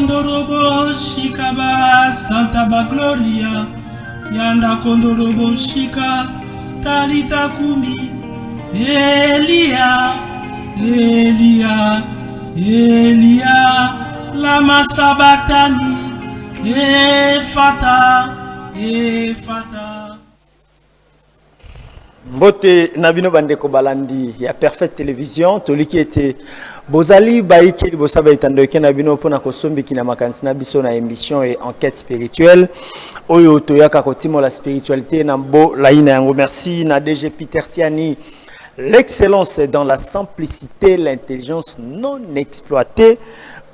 kondorobo shikaba Santa ba Gloria Yanda kondorobo shika Talita kumi Elia Elia Elia Lama sabatani Efata Efata. Mbote Nabino Bandeko Balandi, ya Perfect Télévision, toli qui était Bozali Baiki Bosaba Itandoke Nabino Pona Kosombi Kina Makansi Nabiso na émission et enquête spirituelle. Oyo Toyaka Kotimo la spiritualité Nambo Laïna Yango. Merci na DG Peter Tiani. L'excellence dans la simplicité, l'intelligence non exploitée.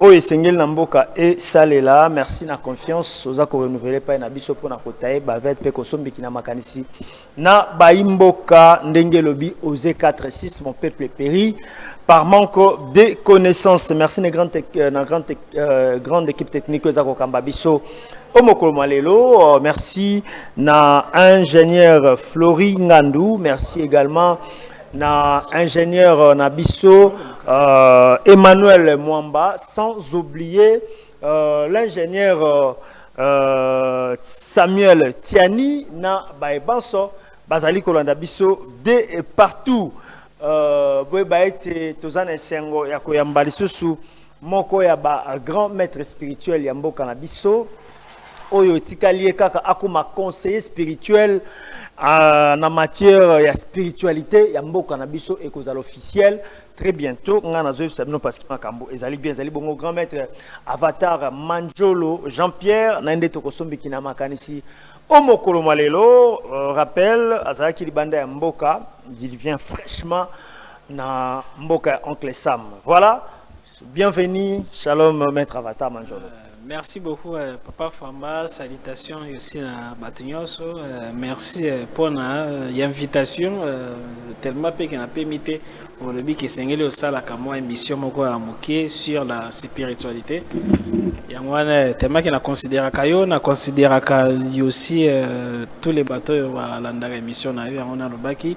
Oye Sengel Namboka et Salela, merci na confiance. Oza ko renouveler pa na biso pona kotaye bavet pe kosombi kina makanisi. Na baimboka ndenge lobi osé 4-6 mon peuple périt par manque de connaissances. Merci na grande équipe technique oza ko kamba biso. Omokolo Malelo, merci na ingénieur Flori Ngandou, merci également na ingénieur Nabiso Emmanuel Mwamba, sans oublier l'ingénieur Samuel Tiani na Baebanso Bazali Kolanda Biso de partout. Boy baete tozana sengo ya koyamba lisusu moko ya ba grand maître spirituel ya mboka na biso oyo tikalié kaka akuma conseiller spirituel na matière ya spiritualité ya mboka na biso ekozala officiel très bientôt ngana zo sabino parce que makambo ezali bien ezali bongo grand maître Avatar Manjolo Jean-Pierre na ndete kosombi kina makanisi Omokolo Malelo rappel azaki libanda ya mboka il vient fraîchement na mboka oncle Sam. Voilà, bienvenue, shalom maître Avatar Manjolo. Merci beaucoup, Papa Famba. Salutations aussi à Batignoso. Merci pour l'invitation. Tellement que n'a permis pour le but qui s'engage au salle à moi émission sur la spiritualité. Il y a tellement qu'il a considéré Kayo, on a considéré qu'il y a aussi tous les bateaux à l'andar émission on a le baki.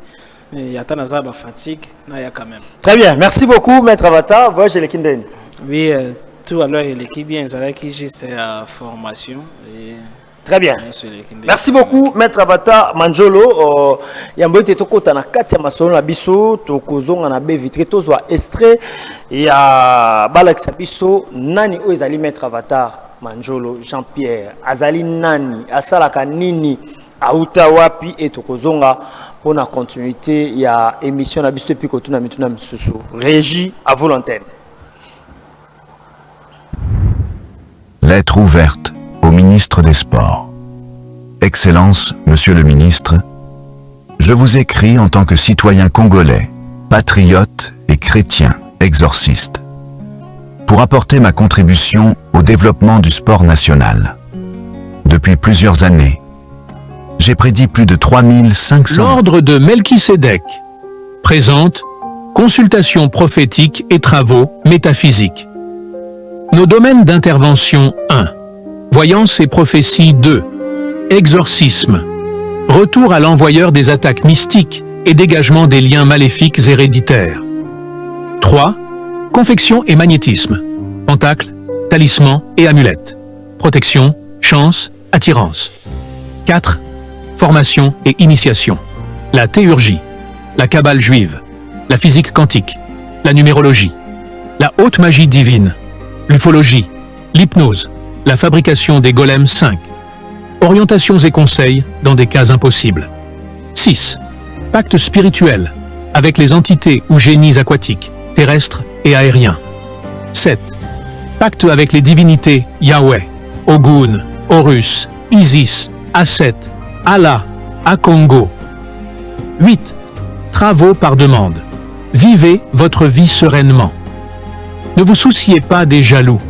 Il y a tant de fatigue, il y a quand même. Très bien, merci beaucoup, maître Avatar. Voyage les Kinden. Oui. Tout à l'heure, l'équipe bien, ça qui juste à formation. Et très bien. Merci beaucoup, maître Avatar Manjolo. Yambote toko tana katia masolo na biso tokozonga na be vitré tozwa extrait ya Balax biso nani o ezali maître Avatar Manjolo Jean-Pierre azali nani asalaka nini auta wapi et tokozonga pour la continuité ya émission na biso puis kotuna mituna misusu. Régie à vous l'antenne. Lettre ouverte au ministre des Sports. Excellence, Monsieur le ministre, je vous écris en tant que citoyen congolais, patriote et chrétien, exorciste, pour apporter ma contribution au développement du sport national. Depuis plusieurs années, j'ai prédit plus de 3500... L'ordre de Melchisédek présente consultation prophétique et travaux métaphysiques. Nos domaines d'intervention 1. Voyance et prophétie 2. Exorcisme. Retour à l'envoyeur des attaques mystiques et dégagement des liens maléfiques héréditaires. 3. Confection et magnétisme. Pentacle, talisman et amulette. Protection, chance, attirance. 4. Formation et initiation. La théurgie, la kabbale juive, la physique quantique, la numérologie, la haute magie divine, l'ufologie, l'hypnose, la fabrication des golems 5. Orientations et conseils dans des cas impossibles. 6. Pacte spirituel avec les entités ou génies aquatiques, terrestres et aériens. 7. Pacte avec les divinités Yahweh, Ogun, Horus, Isis, Aset, Allah, Akongo. 8. Travaux par demande. Vivez votre vie sereinement. Ne vous souciez pas des jaloux.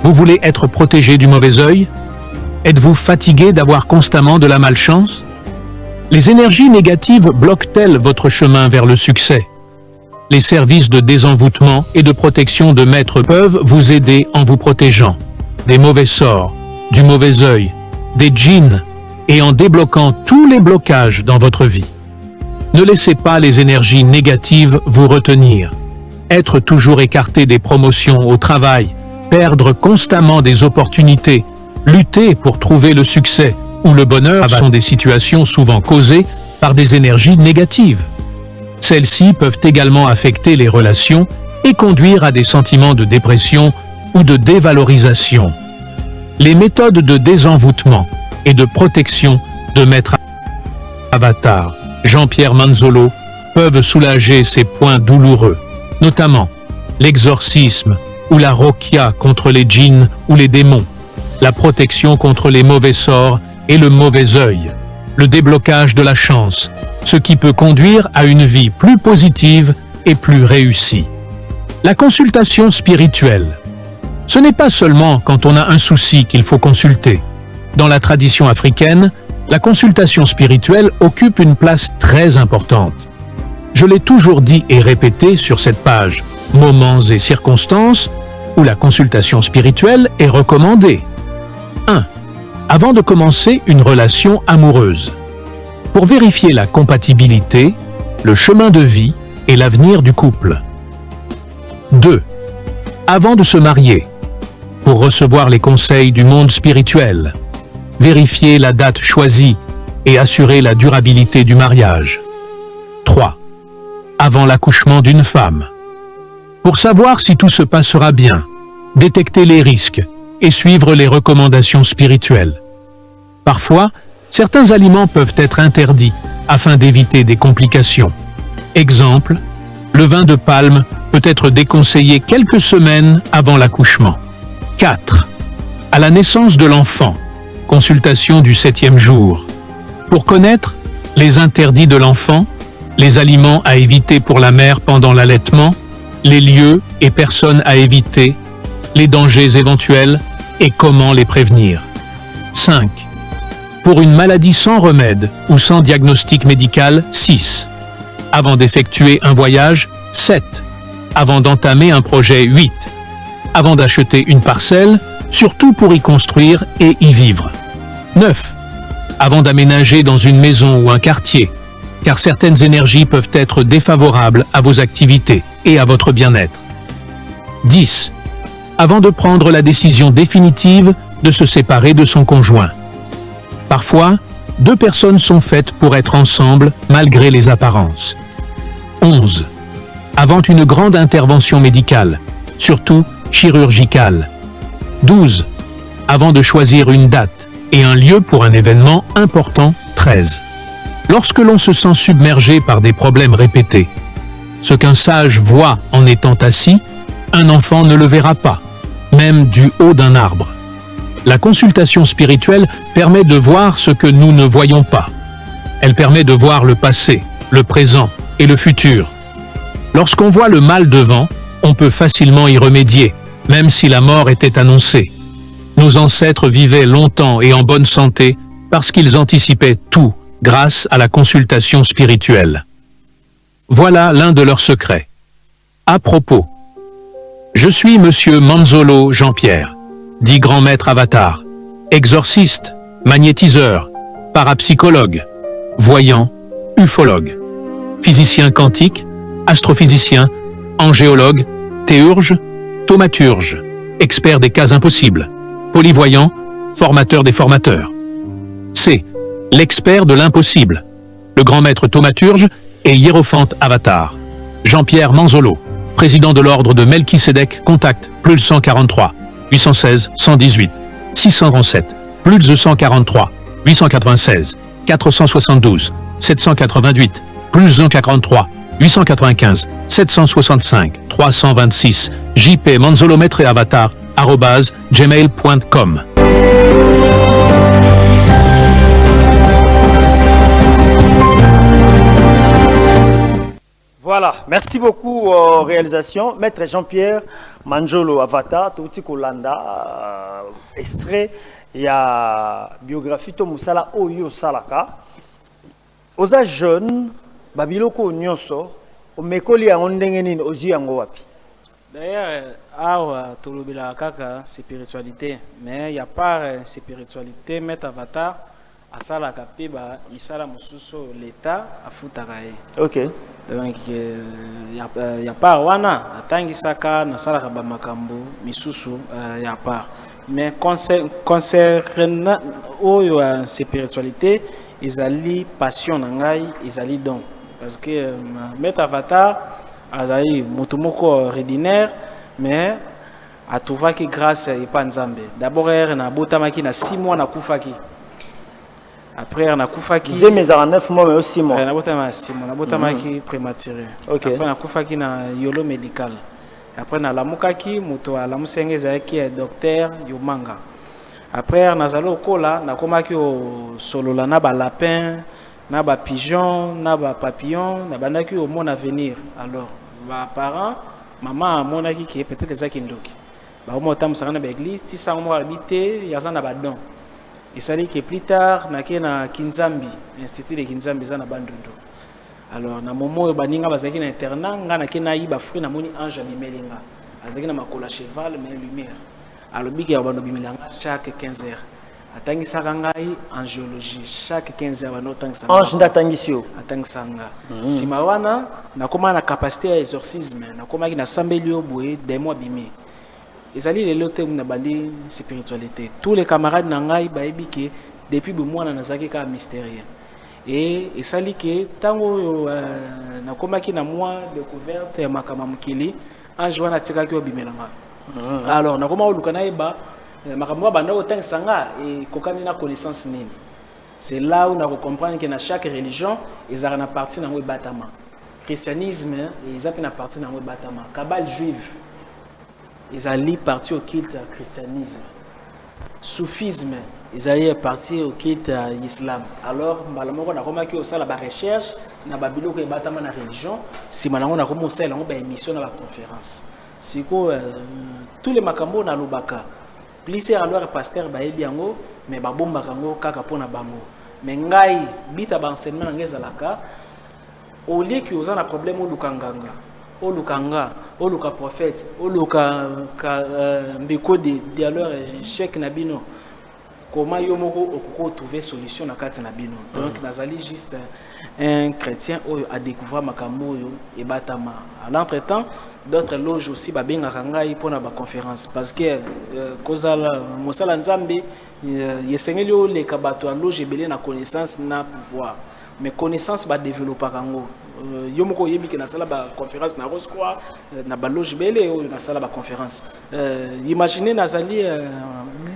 Vous voulez être protégé du mauvais œil? Êtes-vous fatigué d'avoir constamment de la malchance? Les énergies négatives bloquent-elles votre chemin vers le succès? Les services de désenvoûtement et de protection de maître peuvent vous aider en vous protégeant des mauvais sorts, du mauvais œil, des djinns et en débloquant tous les blocages dans votre vie. Ne laissez pas les énergies négatives vous retenir. Être toujours écarté des promotions au travail, perdre constamment des opportunités, lutter pour trouver le succès ou le bonheur sont des situations souvent causées par des énergies négatives. Celles-ci peuvent également affecter les relations et conduire à des sentiments de dépression ou de dévalorisation. Les méthodes de désenvoûtement et de protection de Maître Avatar, Jean-Pierre Manzolo, peuvent soulager ces points douloureux, notamment l'exorcisme ou la rokia contre les djinns ou les démons, la protection contre les mauvais sorts et le mauvais œil, le déblocage de la chance, ce qui peut conduire à une vie plus positive et plus réussie. La consultation spirituelle. Ce n'est pas seulement quand on a un souci qu'il faut consulter. Dans la tradition africaine, la consultation spirituelle occupe une place très importante. Je l'ai toujours dit et répété sur cette page, moments et circonstances où la consultation spirituelle est recommandée. 1. Avant de commencer une relation amoureuse. Pour vérifier la compatibilité, le chemin de vie et l'avenir du couple. 2. Avant de se marier. Pour recevoir les conseils du monde spirituel. Vérifier la date choisie et assurer la durabilité du mariage. 3. Avant l'accouchement d'une femme. Pour savoir si tout se passera bien, détecter les risques et suivre les recommandations spirituelles. Parfois, certains aliments peuvent être interdits afin d'éviter des complications. Exemple, le vin de palme peut être déconseillé quelques semaines avant l'accouchement. 4. À la naissance de l'enfant, consultation du 7e jour. Pour connaître les interdits de l'enfant, les aliments à éviter pour la mère pendant l'allaitement, les lieux et personnes à éviter, les dangers éventuels et comment les prévenir. 5. Pour une maladie sans remède ou sans diagnostic médical, 6. Avant d'effectuer un voyage, 7. Avant d'entamer un projet, 8. Avant d'acheter une parcelle, surtout pour y construire et y vivre. 9. Avant d'aménager dans une maison ou un quartier, car certaines énergies peuvent être défavorables à vos activités et à votre bien-être. 10. Avant de prendre la décision définitive de se séparer de son conjoint. Parfois, deux personnes sont faites pour être ensemble malgré les apparences. 11. Avant une grande intervention médicale, surtout chirurgicale. 12. Avant de choisir une date et un lieu pour un événement important. 13. Lorsque l'on se sent submergé par des problèmes répétés. Ce qu'un sage voit en étant assis, un enfant ne le verra pas, même du haut d'un arbre. La consultation spirituelle permet de voir ce que nous ne voyons pas. Elle permet de voir le passé, le présent et le futur. Lorsqu'on voit le mal devant, on peut facilement y remédier, même si la mort était annoncée. Nos ancêtres vivaient longtemps et en bonne santé parce qu'ils anticipaient tout grâce à la consultation spirituelle. Voilà l'un de leurs secrets. À propos, je suis Monsieur Manzolo Jean-Pierre, dit grand maître Avatar, exorciste, magnétiseur, parapsychologue, voyant, ufologue, physicien quantique, astrophysicien, angéologue, théurge, thaumaturge, expert des cas impossibles, polyvoyant, formateur des formateurs. C'est l'expert de l'impossible, le grand maître thaumaturge et hiérophante Avatar, Jean-Pierre Manzolo, président de l'ordre de Melchisédek, contact plus 143 816 118 637 plus 243 896 472 788 plus 143 895 765 326 JP Manzolo Maître et Avatar @gmail.com. Voilà, merci beaucoup réalisation. Maître Jean-Pierre Manzolo Avatar, Touti Kolanda, extrait, il y a biographie de Moussala Oyo Salaka. Aux jeunes, Babiloko Nyoso, au Mekoli à Ondengenin, aux Yango Wapi. D'ailleurs, awa tolobela kaka spiritualité, mais il y a pas spiritualité, Maître Avatar asala kapé ba misala mususu l'état afutaka ye. OK. Donc ya part wana atangisaka nasalaka ba makambo misusu ya part. Mais concernant oyo spiritualité, ezali passion na ngai, ezali don. Parce que Maître Avatar azali mutu moko ordinaire, mais atuvaki grâce epa Nzambe. D'abord na botamaki na 6 mois na kufaki. Après na kufaki Zeme za 9 mois mais aussi 6 mois. Na botamaki 6 mois, na botamaki prématuré. OK. Après na kufaki na yolo médical. Après na lamukaki muto alamusenge ezalaki docteur Yomanga. Après nazalo okola nakomaki o solola na ba lapin, na ba pigeon, na ba papillon, na bandaki au mon avenir. Alors ba parents maman monaki qui peut-être ezaki ndoki. Ba mo tamusaka na ba église ti sango habité yaza na ba don. Et ça dit que plus tard na Kinzambi, institut de Kinzambi za na Bandundu. Alors na momo baninga bazaki na internat nga na kena yi ba fruit na moni ange bimelinga. Azaki na makola cheval mais lumière. Alors biki ya bano bimelanga chaque 15 heures. Atangi sakangai en géologie chaque 15 heures bano tangisa. Ange ndatangisio. Atangisanga. Sima wana na koma na capacité à exorcisme na koma ki na sambeli obwe des mois bimé. Ezali lelo te na bandi spiritualité. Tous les camarades na ngai baebi ke depuis be mwana nazaki ka mystérieux. Et ça dit que tango na komaki na moi découverte ya makama mukili ange wana tikaki obimelanga. Alors na koma oluka na eba makambo banda otang sanga et kokani na connaissance nini. C'est là où on a comprendre que dans chaque religion ils ont une partie dans le bâtiment. Christianisme ils ont une partie dans le bâtiment. Kabbale juive ils ont partie au culte christianisme. Soufisme ils allaient partir au culte islam. Alors malamoko na komaki osala ba recherche na babiloko e batama na religion si malango na komo osala ba émission na ba conférence. Siko tous les makambo na lubaka. Plusieurs alors pasteur ba ebiango mais ba bomba kango kaka pona bango. Mais ngai bita ba enseignement ngezalaka au lieu que osana problème au lukanganga. Au lukanga, au luka prophète, au luka mbiko de alors chèque nabino. Comment yomoko okoko trouver solution na kati na bino. Donc nazali juste un chrétien a découvert makambo yo et batama. À l'entretemps d'autres loges aussi ba benga ngai pour na ba conférence parce que kozala mosala nzambe yesengeli o le kabato a loge belé na connaissance na pouvoir. Mais connaissance ba développer kango. Yomoko yebi ke na sala ba conférence na Roscoe na ba loge belé o na sala ba conférence. Imaginez nazali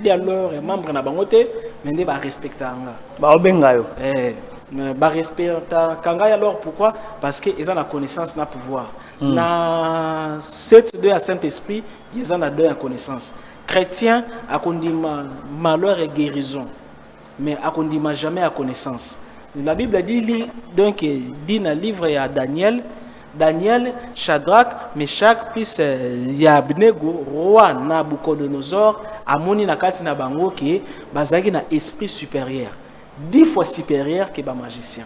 alors membre na bangote mais ne ba respecter nga. Ba obenga yo. Ba respecter kanga alors pourquoi? Parce que ils ont la connaissance na pouvoir. Na 7 2 à Saint-Esprit, ils ont la 2 à connaissance. Chrétien a condima malheur et guérison. Mais a condima jamais à connaissance. La Bible dit donc dit dans le livre à Daniel, Shadrach, Meshach, puis Abednego, roi Nabucodonosor, amoni na kati na bango ki bazaki na esprit supérieur, 10 fois supérieur que ba magicien.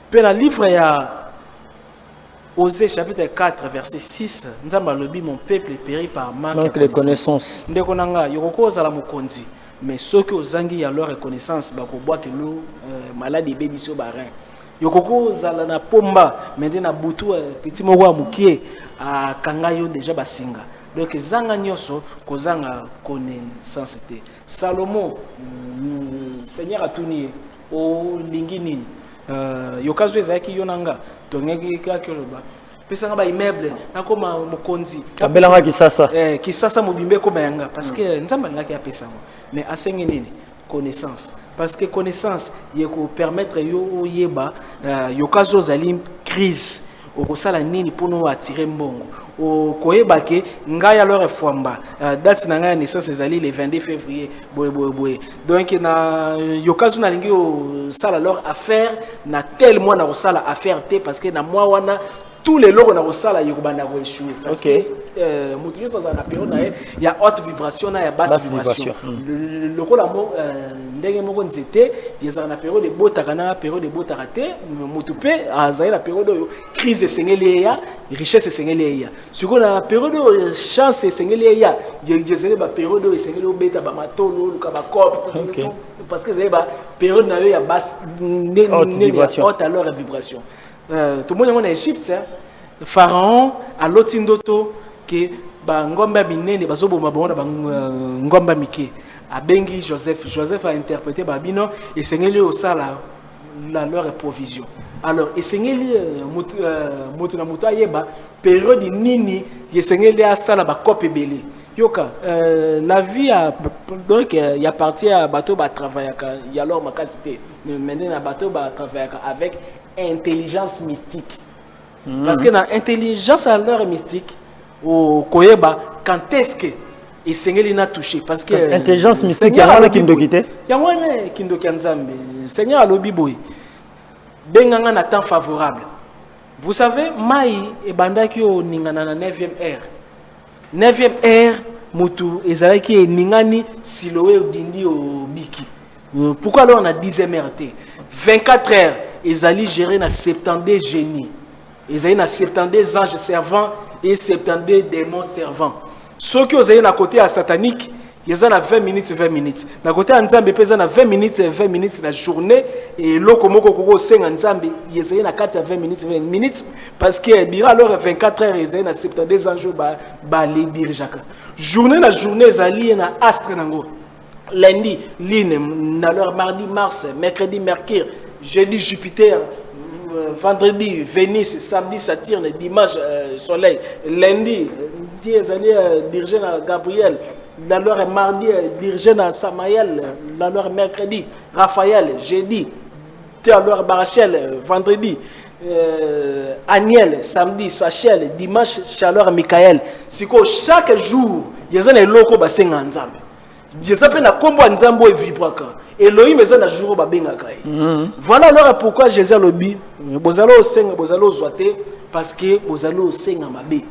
Puis dans le livre à Osée chapitre 4 verset 6, nzamba lobi mon peuple périt par manque de connaissance. Donc les connaissances. Ndeko nanga yokoko za la mokonzi. Mais ceux qui ont à leur reconnaissance, bah boire que nous maladie baby sur barin. Yokoko zala na pomba, maintenant na butu petit moko amukie a kangayo déjà basinga. Donc zanga nyoso kozanga connaissance te. Salomon Seigneur atuni o lingini yokazo ezaki yonanga tongeki kakoloba. Pesanga ba immeuble nakoma mokonzi abelanga kisasa kisasa mobimbe ko bayanga parce que nzamba ngaki apesanga mais asengi nini connaissance parce que connaissance yeko permettre yo yeba yokazo zali crise okosala nini pono attirer mbongo o koyeba ke ngai alors efwamba date na ngai naissance ezali le 22 février boye donc na yokazo na lingi o sala alors affaire na tel mois na osala affaire te parce que na mois wana tous les lots on a sala yokobanda ko échouer parce que mutu ça na période il y a haute vibration na ya basse vibration le ko la mo ndenge moko nzete yeza na période de botaka na période de botaka te mutu pe azali la période crise sengeli ya richesse sengeli ya siko na période chance sengeli ya yezele ba période sengeli obeta ba matolo luka ba cop parce que c'est ba période na yo ya basse haute alors vibration tout le monde en Égypte pharaon a lotindoto que ba ngomba binene bazoboma bona ba ngomba mike abengi Joseph a interprété babino et sengeli au sala leur provision alors et sengeli mutu na mutu ayeba période nini ye sengeli a sala ba copé belé yoka la vie a donc il y a parti à bateau ba travailler il y a alors ma capacité maintenant na bateau ba travailler avec intelligence mystique parce que dans intelligence à l'heure mystique au koyeba quand est-ce que et sengeli na touché parce que intelligence mystique ya wana kindokité ya wana kindoki nzambe Seigneur alobi boy benganga na temps favorable vous savez mai e bandaki o ningana na 9e ère mutu ezalaki ningani siloé dindi o biki pourquoi alors on a 10e heure 24 heures ezali géré na 72 génies ezali na 72 anges servants et 72 démons servants ceux qui ont na côté à satanique ils ont 20 minutes na côté à nzambe pesa na 20 minutes la journée et loko moko koko senga nzambe ils ont na 4 20 minutes parce que bira alors 24 heures ils ont na 72 anges ba les dirigeaka journée ezali na astre nango lundi lune na leur mardi Mars mercredi Mercure jeudi Jupiter vendredi Vénus samedi Saturne dimanche Soleil lundi Dieu allait diriger à Gabriel la leur mardi diriger à Samaël la leur mercredi Raphaël jeudi alors Barachel vendredi Aniel samedi Sachel dimanche chaleur Michael siko chaque jour yezana loko basenga nzambe Jésus na kombo nzambo e vibraka Elohim eza na jour ba bengaka voilà alors pourquoi Jésus lobi bozalo osenga bozalo ozwate parce que bozalo osenga mabe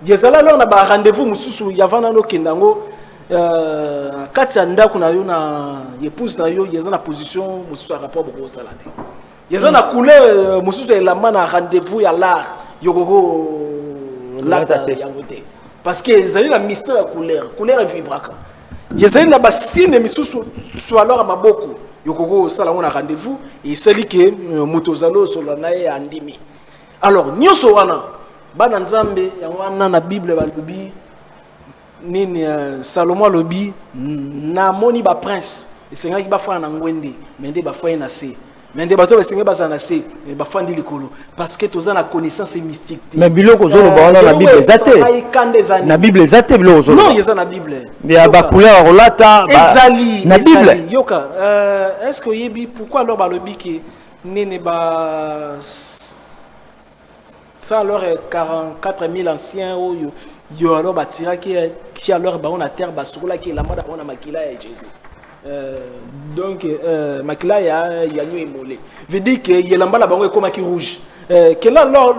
Jésus alors na ba rendez-vous mususu yavana no kendango kati ya ndako na yo na épouse na yo yeza na position mususu rapport boko salade yeza na couleur mususu elamba na rendez-vous ya l'art yoko lata yangote parce que ezali na mystère ya couleur vibraka Yezali na basine misusu so alors maboko yokoko sala on a rendez-vous et celle que motozalo solanae andimi alors nyoso wana bana nzambe ya wana na bible balobi nini Salomon lobi na moni ba prince esengaki ba fana ngwende mende ba fana na se mende bato basenga bazana se ba fandi likolo parce que toza na connaissance mystique mais biloko zolo ba wana na bible zate na bible zate biloko zolo non yeza na bible mais ba couleur rolata ezali na bible yoka est-ce que yebi pourquoi alors ba lobi que nene ba ça alors 44 000 anciens yo alors ba tira qui alors ba on a terre ba sokola qui la mode on a makila ya Jésus donc makila ya nu emolé veut dire que yelamba la bango comme qui rouge que là alors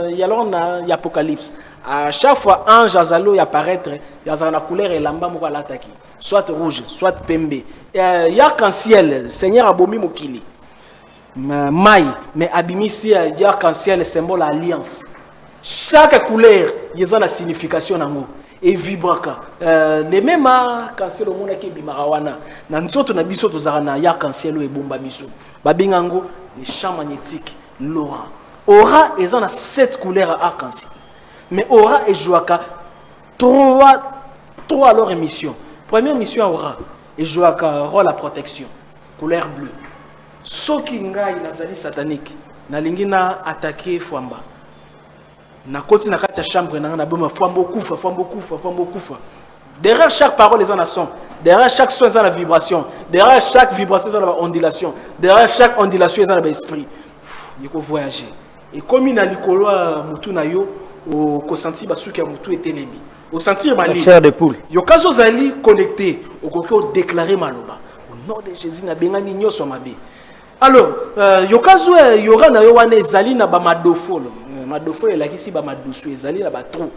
y alors na apocalypse à chaque fois ange azalo y apparaître y a na couleur elamba moko alataki soit rouge soit pembe y arc-en-ciel Seigneur abomi mokili mai mais abimisi y arc-en-ciel symbole alliance chaque couleur y a la signification nango et vibraka les mêmes arc-en-ciel au monde qui bimarawana na nzoto na biso tozana ya arc-en-ciel e bomba biso babingango les champs magnétiques l'aura aura ils ont 7 couleurs arc-en-ciel mais aura et jouaka trois alors émission première mission aura et jouaka rôle la protection couleur bleue soki ngai nazali satanique na lingina attaquer fwamba na koti na kati ya chambre na boma fwambo kufa derrière chaque parole les en son derrière chaque son ils ont la vibration derrière chaque vibration ils ont la ondulation derrière chaque ondulation ils ont l'esprit il faut voyager et comme il a likolo mutu na yo au consenti basuki ya mutu etelemi au sentir mali chair de poule yo kazo zali connecté au kokyo déclarer maloba au nom de Jésus na bengani nyoso mabe alors yo kazo yora na yo wana ezali na ba madofolo madofo elakisi ba madusu ezali la ba trop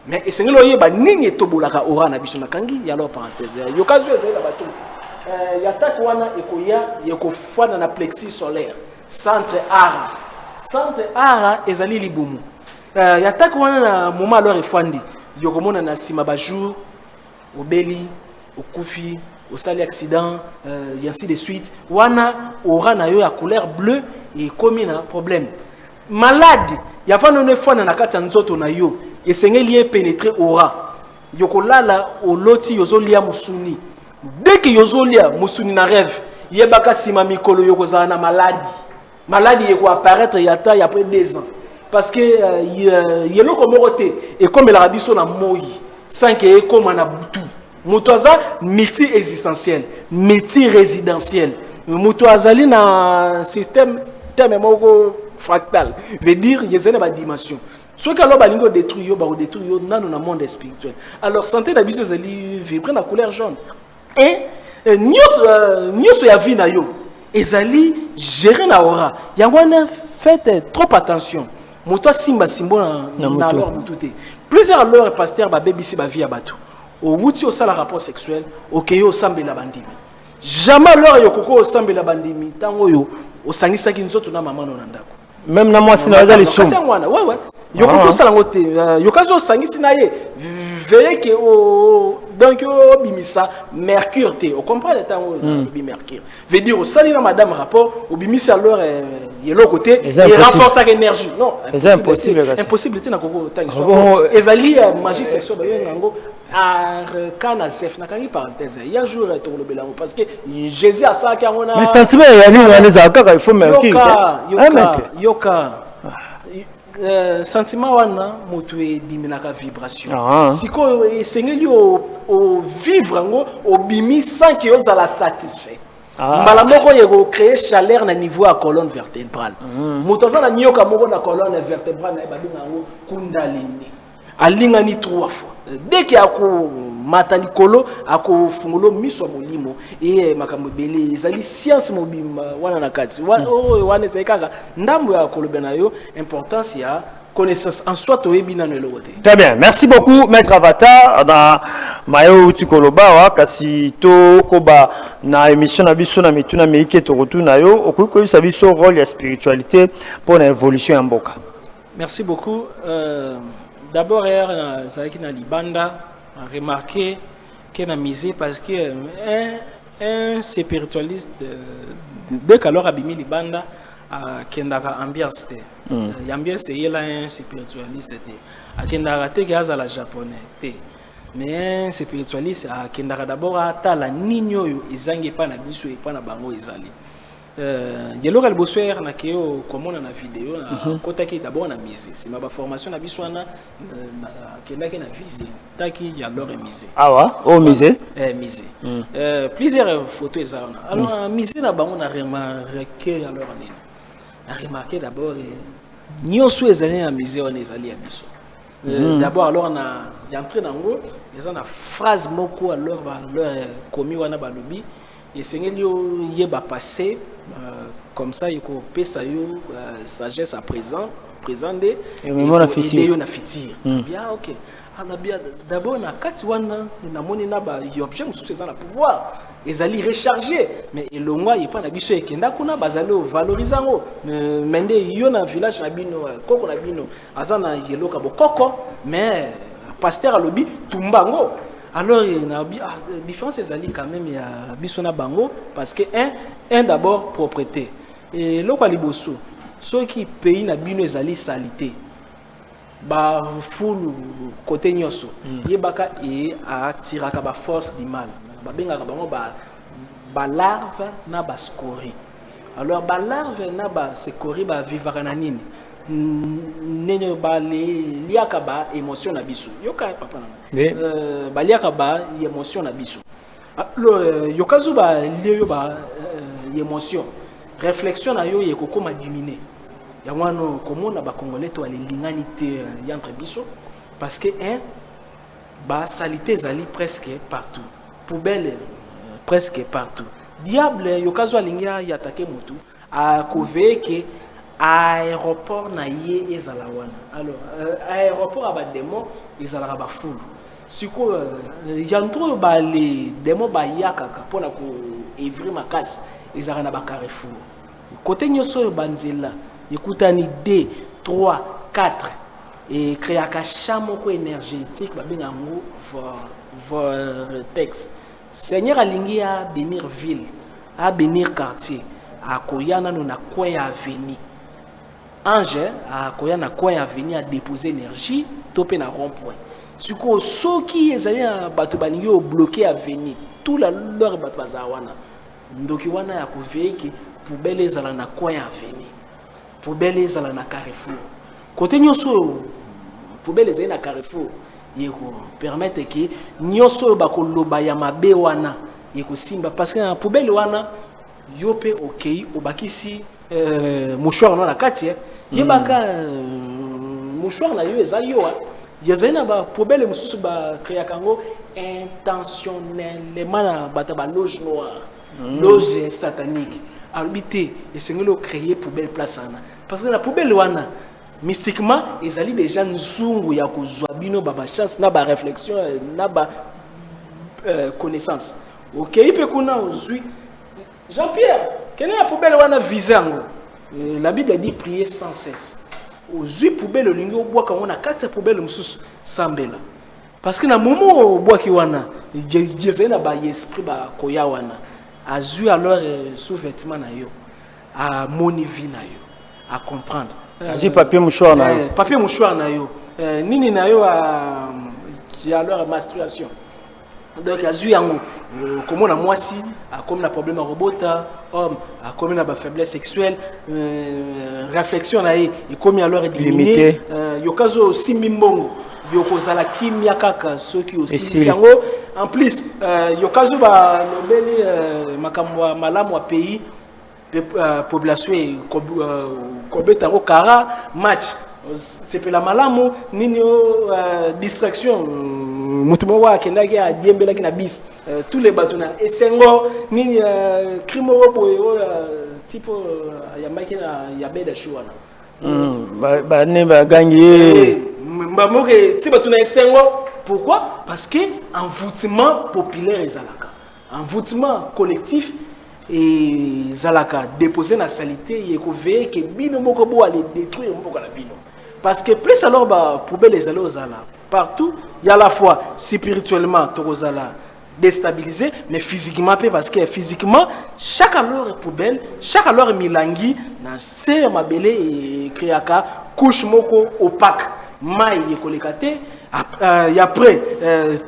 mais esengelo yeba nini etobolaka aura na biso na kangi ya alors parenthèse yokazu ezali la ba trop ya tak wana ekoya yekofana na plexus solaire centre ara ezali libumu ya tak wana na moment alors efandi yokomona na sima ba jour obeli okufi osali accident et ainsi de suite wana aura na yo ya couleur bleue et comme na problème malade ya fana ne fana na kati ya nzoto na yo esengeli e pénétrer aura yokolala oloti yozolia musuni dès que yozolia musuni na rêve yebaka sima mikolo yokozala na maladie yeko apparaître yata ya après 2 ans parce que yelo komorote et comme la rabiso na moi sans que comme na butu mutoaza multi-existentiel multi-résidentiel mutoazali na système terme moko fractal veut dire yezena ba dimension ce que alors balingo détruire yo nano na monde spirituel alors santé na biso zali vibrer na couleur jaune et nyoso ya vie na yo ezali gérer na aura yango na faites trop attention moto simba simbo na alors mututé plusieurs alors pasteur ba bébisi ba vie ya bato au wuti au sala rapport sexuel okeyo sambela bandimi jamais alors yokoko osambela bandimi tango yo osangisaki nzoto na mama no ndako même na moi sina za lisum ouais yokoko sala ngote yokazo sangisi na ye veille que donc bimisa mercure te on comprend le temps bi mercure veut dire au sali na madame rapport au bimisa alors yelo côté et renforce sa énergie non c'est impossible te na koko tangiso ezali magie sexuelle ba yo ngango kana zef na kangi parenthèse il y a jour to le belango parce que Jésus a ça qui a mona mais sentiment ya ni on les akaka il faut mercure yoka sentiment wana moto e diminaka vibration siko esengeli o vivre ngo obimi sans que ozala satisfait mbala moko yeko créer chaleur na niveau à colonne vertébrale moto azana nyoka moko na colonne vertébrale na babinga ngo kundalini alingani 3 fois dès qu'il y a matalikolo ako fungulo miso molimo et makambo belé ezali science mobimba wana na kati wana ezekaka ndambo ya kolobena yo importance ya connaissance en soi to ebina no lote. Très bien, merci beaucoup maître Avatar na mayo utikoloba wa kasi to koba na émission na biso na mituna meike to rotuna yo okuko sa biso rôle ya spiritualité pour l'évolution en mboka. Merci beaucoup. D'abord, Zaki na Libanda a remarqué qu'elle a misé parce que un spiritualiste dès qu'alors Abimi Libanda a kendaka ambiance te. L'ambiance est là un spiritualiste te. A kendaka te qui a la japonais te. Mais un spiritualiste a kendaka d'abord à ta la nino yo izangi pa na biso et pa na bango izali. Yelo kal boswer na keo comme on a na vidéo na kota ki d'abord na mise c'est ma formation na biswana kenda ki na vise taki ya leur mise au mise mise plusieurs photos ezana alors mise na bango na remarqué alors nini na remarqué d'abord nyoso ezali na mise on ezali ya biso d'abord alors na y'entré nango ezana phrase moko alors leur commis wana balobi et sengeli yeba passé comme ça il faut pesa yo sagesse à présent présenter et yo na fitir bien OK ana bien d'abord na kati wana na moni na ba objet mususu eza na pouvoir ezali recharger mais elongwa il pas na biso ekenda kuna bazali valoriser ngo mende yo na village na bino koko na bino azana yeloka bokoko mais pasteur alobi tumbango. Alors, il y a une différence quand même, il y a bisona bango parce que un d'abord propreté et l'autre liboso ceux qui payent na bino ezali salité ba full côté nyoso yebaka et atiraka ba force du mal ba bengaka bango ba larve na ba scorie alors ba larve na ba scorie ba vivara na nini nenyo ba liaka ba émotion na biso yoka papa na ba liaka ba émotion na biso alors yokazu ba liyo ba émotion réflexion na yo yekokoma diminuer ya wana komona ba congolais to alingani te entre biso parce que ba salité zali presque partout poubelle presque partout diable yokazu alingia y attaquer mutu a couvert que aéroport na ye ezala wana. Alors aéroport aba démon ezala ba full. Siko yantro ba les démons ba yakaka pona ko evri makasi ezala na ba carrefour. Côté nyoso banzela ekutani 2 3 4 et créaka chamoko énergétique ba bengango vortex. Seigneur alingi a bénir ville, a bénir quartier, a koyana no na coin avenue. Ange a koyana coin avenue a déposer énergie topé na rond-point. Suko soki ezali bato balingi o bloquer avenue, tout la leur bato bazawana. Ndoki wana ya koveki poubelle ezala na coin avenue. Poubelle ezala na carrefour. Côté nyoso poubelle ezali na carrefour. Yeko permettre que nyoso bakoloba ya mabe wana yeko simba parce que na poubelle wana yope okay obakisi mouchoir na kati yebaka mouchoir na yo ezali yo yazena ba poubelle mususu ba créa kango intentionnellement na bata ba loge noire loge satanique habité et sengelo créer poubelle place ana parce que la poubelle wana mystiquement ils allaient déjà nzungu ya kozwa bino ba chance na ba réflexion na ba connaissance OK ipe kuna ozui Jean-Pierre quelle est la poubelle wana visango la Bible dit prier sans cesse ozui poubelle lingi obwa ka wana kati poubelle mususu sambela parce que na momo obwa ki wana yezena ba esprit ba koya wana azui alors sous-vêtement na yo a monivi na yo à comprendre. J'ai papier mouchoir na yo. Papier mouchoir na yo. Nini na yo a alors masturbation. Donc azui yango comment na moisi a comme na problème à robota, homme a comme na ba faiblesse sexuelle, réflexion na et comme alors limité. Yokazo simbimbongo. Yokozala kimia kaka ceux qui aussi yango en plus yokazo ba nobeli makamwa malamu wa pays population et kobetango kara match c'est pour la malamu nini distraction mutumo wa kendaki a diembela kina bis tous les bateaux na esengo nini crime boyo tipo ya makina ya beda shuana ba ne ba gagner mbamoke ti bateau na esengo pourquoi parce que envoûtement populaire ezalaka envoûtement collectif et zalaka déposer la saleté et qu'on veille que bino moko bo aller détruire moko la bino parce que plus alors ba poubelle les aller zala partout il y a à la fois spirituellement tozala déstabilisé mais physiquement parce que physiquement chaque alors poubelle chaque alors milangi na ser mabele et créaka couche moko opaque mai ekolekate et après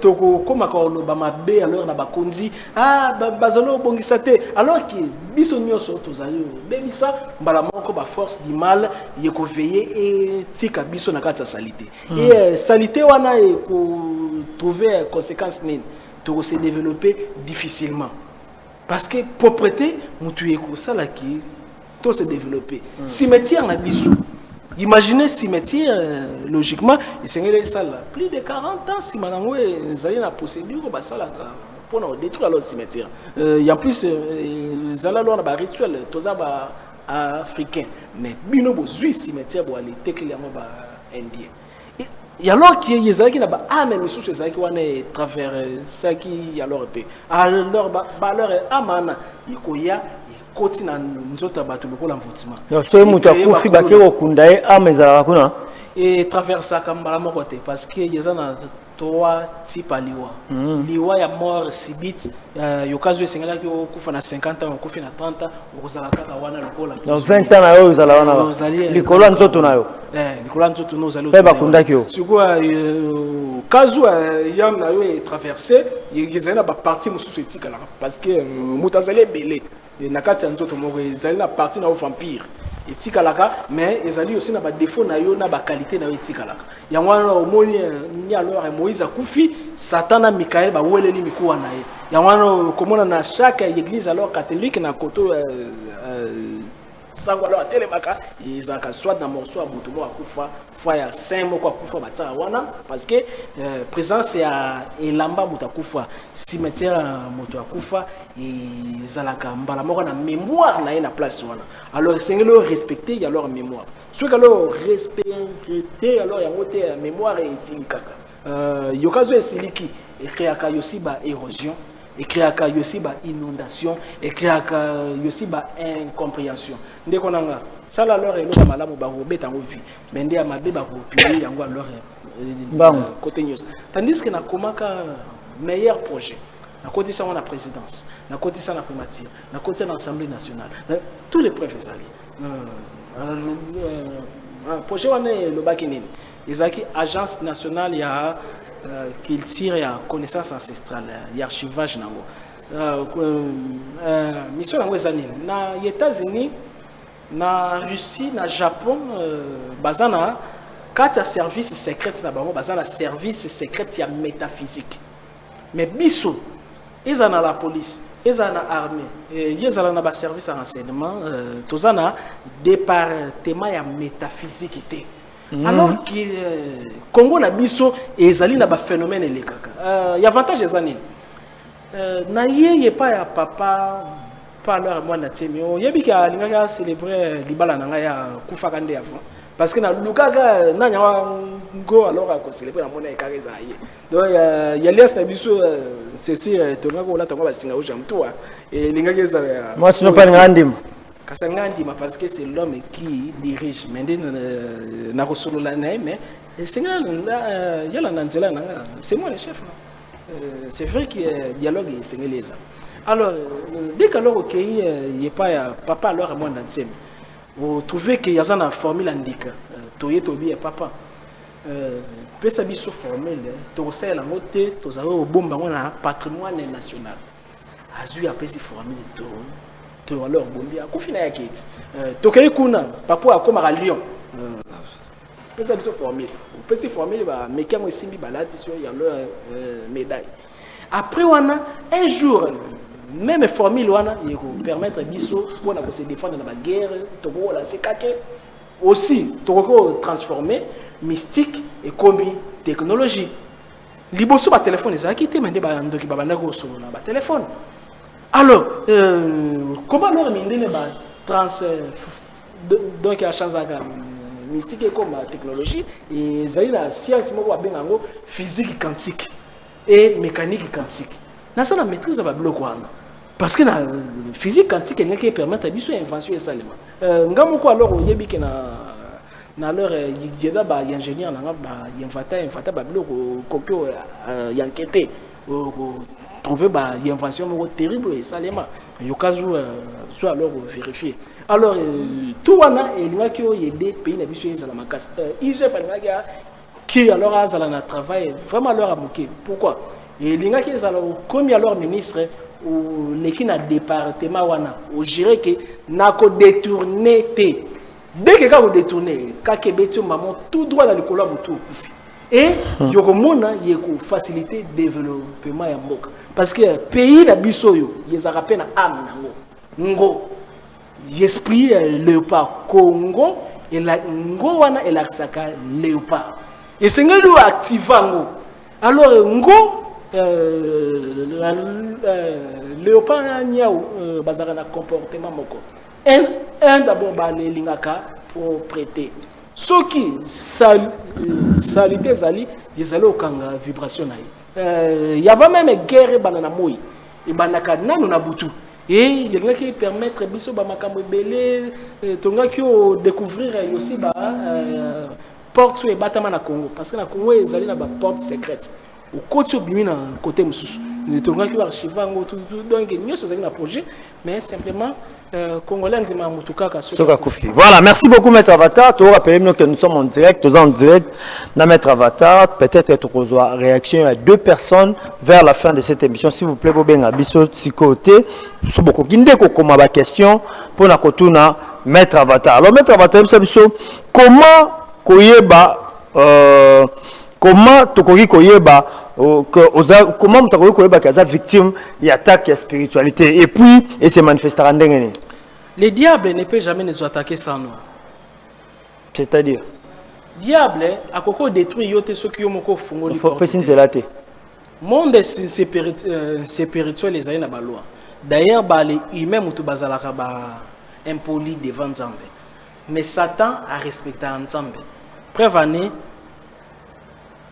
toko koma ko no ba mabe alors na ba konzi bazolo bongisate alors que biso nyoso tozali bebisa mbala moko ba force du mal yeko veiller et tika biso na kata salité et salité wana e ko trouver conséquence nini to se développer difficilement parce que propreté mutu yeko sala ki to se développer cimetière na biso. Imaginez cimetière, logiquement, il s'est ça plus de 40 ans, si madame vous avez la procédure pour détruire le cimetière. Il y a plus, ils ont un rituel, tous africain, mais bino bozui cimetière pour aller clairement indien. Et alors qu'il y a qui n'a pas ah mais sous ces qui on est travers ça qui alors peu. Alors alors amana ikoya continue nzota bato lokola envoûtement. Donc so mutu akufi bakero kundae amezala kuna et traversa kambala moko te parce que yezana trois types liwa. Liwa ya mort subite yokazo esengala ki okufa na 50 ans okufa na 30 ans okozala kaka wana lokola. Donc 20 ans na yo ozala wana. Likolo nzoto na yo. Likolo nzoto no zalo. Pe bakundaki yo. Sikoa kazo yam na yo e traverser yezana ba partie mususu etika la parce que mutazale belé. Na kati nzoto moko ezali na partie na vampire etikalaka mais ezali aussi na ba défaut na yo na ba qualité na yo etikalaka yango wana omoni ni alors Moïse akufi Satan na Michael ba weleli mikuwa na ye yango wana komona na chaque église alors catholique na koto sango alors telemaka ezaka soit dans morceau à botomo akufa fois ya 5 moko akufa batsa wana parce que présence ya elamba mutakufa cimetière moto akufa ezalaka mbala moko na mémoire na na place wana alors sengelo respecter ya leur mémoire soit que alors respecter alors ya moté mémoire et silikaka yokazo esiliki ekreaka yosiba érosion ekreaka yosiba inondation ekreaka yosiba incompréhension ndeko nanga sala alors elo malamu ba robeta ngo vie mais ndé amabe ba kopier yango alors côté news tandis que na komaka meilleur projet na côté ça on a présidence na côté ça na primature na côté ça l'Assemblée nationale tous les préfets projet on est le bakinini ezaki agence nationale ya qu'il tire à connaissance ancestrale, il y a archivage mission na États-Unis, na Russie, na Japon, bazana quatre services secrets na bango, bazana service secret ya métaphysique. Mais biso, ils ont la police, ils ont l'armée, ils ont na service de renseignement, tous na département ya métaphysique. Alors que Congo na biso ezali na ba phénomène elekaka y avantage ezani na ye pas ya papa pas leur moi na temio yebika lingaka célébrer libala nanga ya kufa kande avant parce que na lukaga na nyawa ngo alors ko célébrer na mona ekareza ye donc ya lias na biso ceci tonga ko la tonga ba singa oja mtua et lingaka eza moi sinon pas ngandim Kasangandima parce que c'est l'homme qui dirige. Mais c'est moi le chef. C'est vrai qu'il y a dialogue et c'est les hommes. Alors, dès que alors il n'y a pas papa alors à moi dans vous trouvez qu'il y a une formule indique. Toye tobi et papa. Pesa biso formule. Tosai la moté, tosai au bomba on a patrimoine national. Azu a pesi formule to. Alors bombi akufina ya kiti tokei kuna papa akoma Lyon pesa biso formule pesa formule ba mekango simbi balati sur ya leur médaille après wana un jour même formule wana il peut permettre biso pour na se défendre dans la guerre toko la sekake aussi toko transformer mystique et combi technologie liboso ba téléphone ezaki te mende ba ndoki ba bandako solo na ba téléphone. Alors, comment leur mine donc la chance mystique comme la technologie et la science physique quantique et mécanique quantique. Nous avons la maîtrise de la bloc parce que la physique quantique est qui permet de faire invention et salement. Nous avons alors au yébi que na leur yéda ba ingénieur na ba inventa ba bloc kokyo yanketé trouver une invention terrible et salement. Il y a soit alors vérifier. Alors, tout le monde y a des pays qui sont dans la casse. IGF qui alors a un travail vraiment alors à moquer. Pourquoi? Et les gens qui sont comme alors ministre ou les qui na département wana ou gérer que n'a ko détourner té. Dès que vous détournez, quand kebeti maman tout droit dans le colon tout kufi. Et yokomona yeko faciliter développement ya mboka. Parce que pays na bisoyo ils rappellent na âme nango ngo l'esprit léopard Congo et la ngo wana et la saka léopard et c'est ngelo activa ngo alors ngo léopard nyao bazara na comportement moko un d'abord ba lingaka pour prêter ceux qui salité zali ils allaient au kanga vibration na il y avait même guerre banana moi et banaka nanu na butu et il y a qui permettre biso ba makambo belé tonga ki o découvrir aussi ba porte sur batama na Congo parce que na Congo ils allaient na ba porte secrète au côté bimi na côté mususu ne tonga ki archiver ngo tout donc mieux ça na projet mais simplement Congolais nzima mutukaka soka kufi. Voilà, merci beaucoup Maître Avatar. Tu rappelles-nous que nous sommes en direct, dans Maître Avatar. Peut-être être reçoit réaction à 2 personnes vers la fin de cette émission. S'il vous plaît, Bobenga Biso Sikote. Sous beaucoup kinde ko koma ba question pour na kotuna Maître Avatar. Alors Maître Avatar, comment koyeba comment tokoki koyeba comment tokoki koyeba kaza victime d'attaque ya spiritualité et puis et se manifestera ndengene. Le diable ne peut jamais nous attaquer sans nous. C'est-à-dire Diable a koko détruit yote ceux qui ont ko fungoli faut porte. Monde spirituel les aïna ba loi. D'ailleurs ba les humains mutu bazalaka ba impoli devant Nzambe. Mais Satan a respecté Nzambe. Preuve année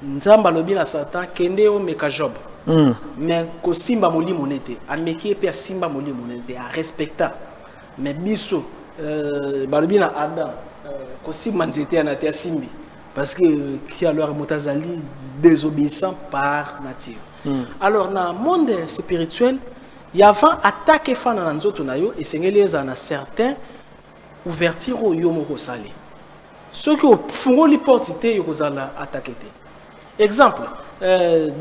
Nzamba lobi na Satan kende o meka Job. Mais ko simba moli monete, ameki pe simba moli monete a respecta. Mais biso balobi na Adam ko simba nzete na te simbi parce que qui alors mutazali désobéissant par nature. Alors dans le monde spirituel, il y a avant attaque fan na nzoto na yo et sengeli na certains ouverture yo moko sali. Ceux qui font les portes te yo kozala attaquer te. Exemple,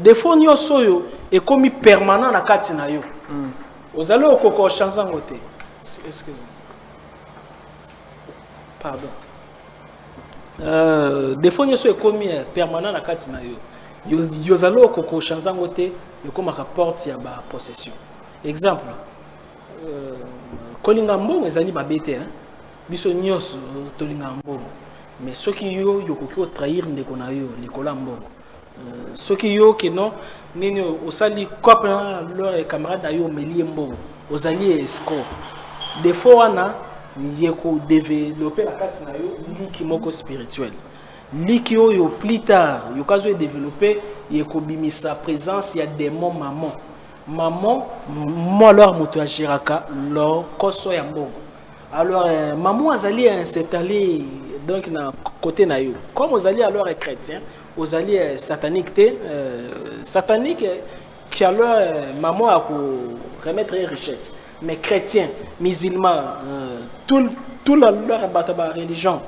défaut nyonso yo est comme permanent na kati na yo. Ozali okoko chanzango te. Excusez. Pardon. Défaut nyonso est comme permanent na kati na yo. Yozali okoko chanzango te yo comme ka porte ya ba possession. Exemple, kolinga mbongo ezali babete hein. Biso nyonso tolinga mbongo. Mais ceux qui yo yokoki trahir ndeko na yo likola mbongo. Ceux qui yo que non nini osali copain leur camarade yo melie mbongo osali escroc des fois wana yeko développer la carte na yo liki moko spirituel liki yo plus tard yo kazo développer yeko bimisa présence ya démon maman moi alors moto agiraka leur koso ya mbongo alors maman azali installé donc na côté na yo comme osali alors chrétien aux alliés sataniques, satanique qui alors maman a pour remettre une richesse, mais chrétiens, musulmans, tout leur bataba religion,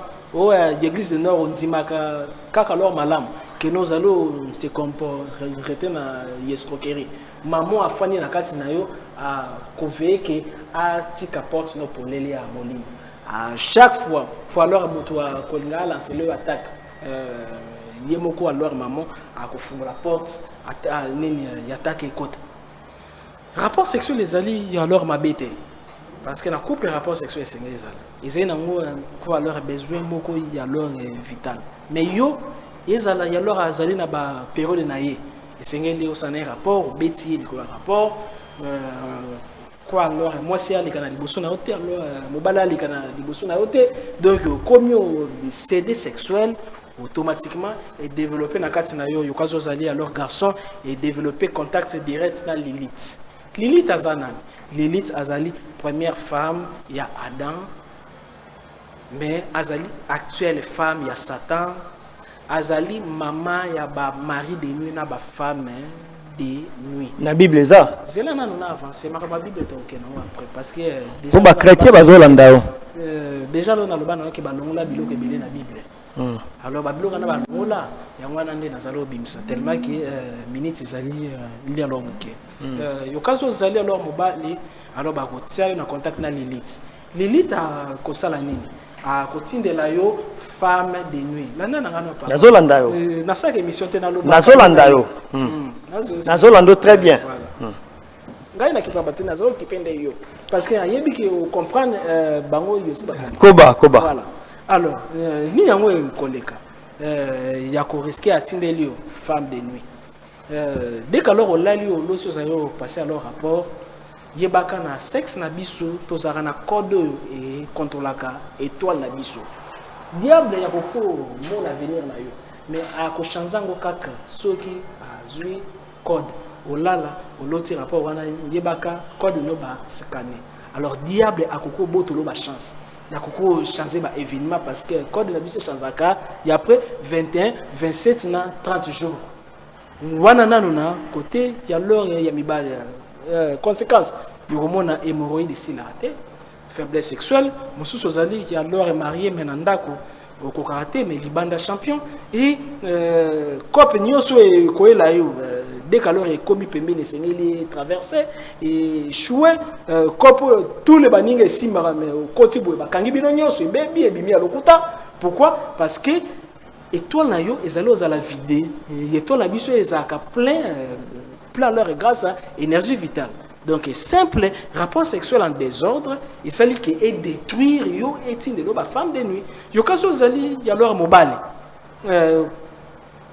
l'église du Nord on dit alors malam que nous allons se comporter na escroquerie. Maman a fani na kati na yo a convaincre que a tika porte no pour les à molimo. À chaque fois, faut alors moto a kolinga lancer leur attaque. Yemoko alors maman a kofunga la porte à nini yatake côté rapport sexuel les alliés alors ma bête parce que la couple rapport sexuel c'est les alliés ils ont quoi alors besoin moko y alors vital mais yo ils alliés y alors azali na ba période na ye c'est ngeli au sané rapport bêtier le rapport quoi alors moi c'est ali kana liboso na hôtel alors mobala ali kana liboso na hôtel donc comme yo CD sexuel automatiquement et développer na kati na yo yokazo zali alors garçon et développer contact direct na Lilith. Lilith azana. Lilith azali première femme il y a Adam mais azali actuelle femme il y a Satan azali maman il y a ba mari de nuit na ba femme de nuit. Na Bible ça. Zela na na avancer ma Bible to ok non après parce que déjà ba chrétien bazolanda déjà là na loba na ke ba longola biloko ebele na Bible. Alors babilo kana ba ngola yango wana nde nazalo bimisa tellement que minutes zali li alors muke yokazo zali alors mobali alors ba kotia na contact na Lilith a kosala nini a kotindela yo femme de nuit nana na ngana pa nazolanda yo na sa émission te na lo nazolanda yo nazolando très bien ngai na kipa batuna nazolo kipende yo parce que ayebi que comprendre bango yo si ba koba voilà. Alors, ni yango koleka ya ko risquer atindeli femme de nuit. Dès qu'alors on l'a lu au lot sur ayo passer alors rapport yebaka na sexe na biso tozara na code et contrôlaka étoile na biso. Diable ya ko mon avenir na yo. Mais a ko chanzango kaka soki azui code olala oloti rapport wana yebaka code no ba scanner. Alors diable a ko botolo ba chance. Il y a beaucoup changer bah événement parce que code de la bise chanzaka il y a après 21 27 na 30 jours wana nanona côté il y a l'heure il y a mibale conséquences il remona hémorroïde silate faiblesse sexuelle mususu zali il y a l'heure marié menandako au karaté mais libanda champion et cop nyoso e koela yo dès qu'alors est commis pembe les sengeli traverser et choué cop tous les baninga simara mais au côté boy bakangi bino nyoso bebi ebimi ya lokuta pourquoi parce que étoile na yo ezali ozala vide étoile na biso ezaka plein leur grâce à énergie vitale Donc, simple rapport sexuel en désordre, il s'agit de détruire yo et de la femme de nuit. Yo kaso zali ya leur mobile.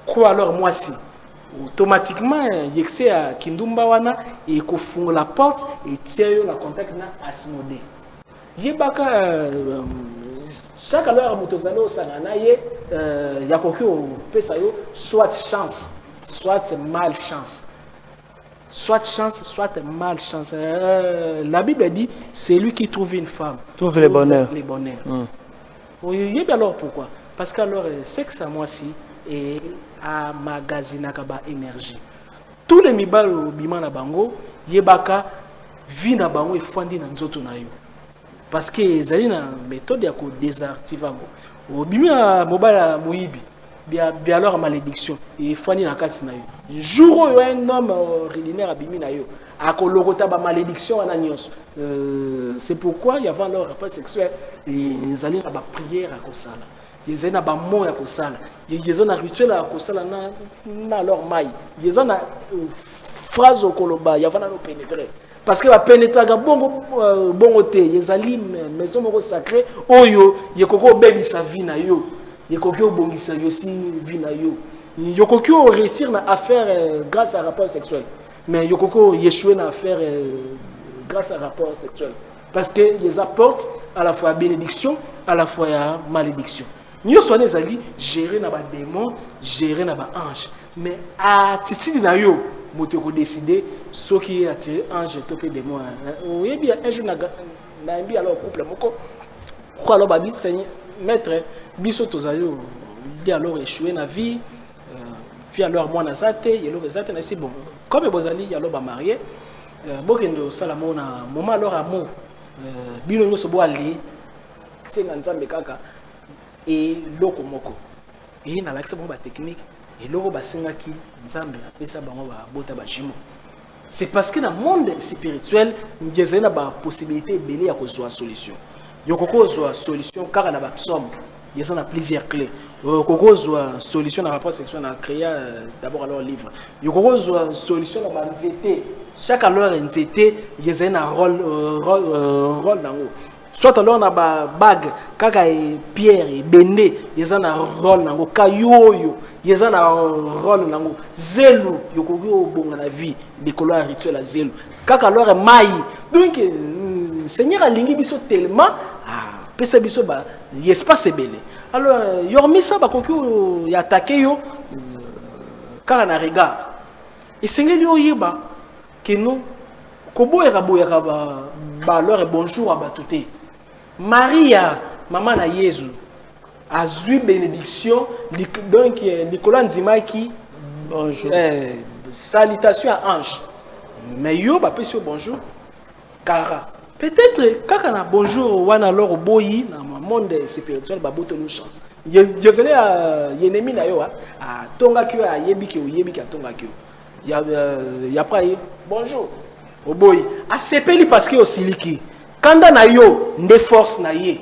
Quoi alors moi si automatiquement yexé à Kindumba wana et ko fung la porte et tient la contact na Asmodé. Yebaka chaque alors motozalo sanana ye yakoki o pesa yo soit chance, soit malchance. Soit chance, soit malchance. La Bible dit, c'est lui qui trouve une femme. Trouve le bonheur. Les bonheurs. Oui, alors pourquoi? Parce que alors, sexe à moi si et à magazine kaba énergie. Tous les mibal au bima na bango, yebaka vie na bango et fandi na nzoto na yo. Parce que ezali na méthode ya ko désactiver bango. Au bima mobile moyibi. Bien alors malédiction et fani na kati na yo jour où un homme ordinaire abimi na yo akolokota ba malédiction na nyonso c'est pourquoi il y avait leur rapport sexuel et ils allaient na ba prière à kosala ils allaient na ba mot ya kosala ils allaient na rituel à kosala na leur maille ils allaient na phrase au koloba il y avait na pénétrer parce que va pénétrer bongo te ils allaient maison moko sacrée oyo yekoko bebi sa vie na yo Yokokyo bongisa yosi vina yo. Yokokyo réussir na affaire grâce à rapport sexuel. Mais Yokoko échouer na affaire grâce à rapport sexuel. Parce que ils apportent à la fois bénédiction, à la fois malédiction. Nous sommes des alliés gérer na ba démon, gérer na ba ange. Mais à titi na yo, motoko décider ce qui est attiré ange topé démon. Oui bien un jour na mbi alors couple moko. Quoi alors babi seigneur maître biso tozayo di alors échoué na vie puis alors moi na zate yelo zate na si bon comme bozali yalo ba marié bokendo sala mona moment alors amour bino nyoso bo ali senga nzambe kaka et loko moko et na lakisa bon ba technique et loko ba senga ki nzambe apesa bango ba bota ba jimo. C'est parce que dans le monde spirituel il y a ba possibilité belé ya ko zo solution. Yokoko zoa solution car na ba psaume il y a plusieurs clés. Yokoko zoa solution na rapport sexuel na créer d'abord alors livre. Yokoko zoa solution na ba nzete chaque alors nzete il y a un rôle nango. Soit alors na ba bague kaka e pierre e bende il y a un rôle nango kayoyo il y a un rôle nango zelu yokoko bonga na vie de couleur rituel à zelu kaka alors mai donc Seigneur a lingi biso tellement pesa biso ba espace belé alors yormi ça ba koki ya attaquer yo car na regard et Seigneur yo yeba que non koboya ba leur bonjour à batuté Maria maman na Jésus a eu bénédiction donc Nicolas Nzimaki bonjour salutation à ange mais yo ba pesa bonjour car peut-être quand on a bonjour ou alors boyi dans le monde spirituel ba bote no chance yezele ennemi na yo a tonga kyo a yebiki o yebiki a tonga kyo ya pas bonjour o boyi a sepeli parce que o siliki kanda na yo nde force na ye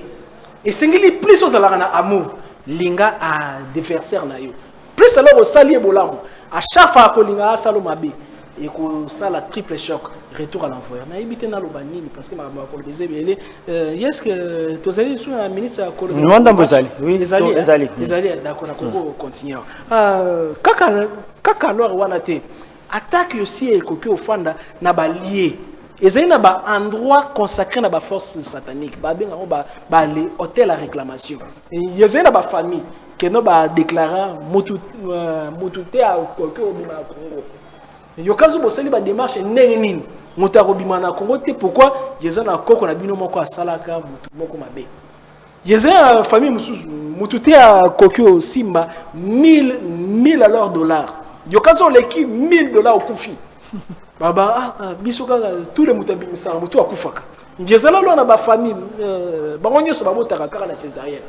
et singili plus aux ala na amour linga a adversaire na yo plus alors o sali bolamo a chaque fois ko linga salo mabe et que ça la triple choc retour à l'envoyeur na ibité na lobanini parce que ma ko baiser belé est-ce que tu allez sur un ministre à Colombie Mwanda Mbozali oui ezali d'accord na ko continuer kaka alors wana te attaque aussi et ko ofanda na ba lié ezali na ba endroit consacré na ba force satanique ba benga ba les hôtel à réclamation ezali na ba famille que no ba déclarer motute à ko bima Congo yokazu bosali ba démarche ndenge nini moto akobima na Congo te pourquoi yeza na koko na bino moko asalaka mutu moko mabe yeza famille mususu mutu te a kokyo simba 1000 alors dollars yokazu leki 1000 dollars okufi baba biso kaka tous les mutu abimisa mutu akufaka yeza na na ba famille bango nyoso babotaka kaka na césarienne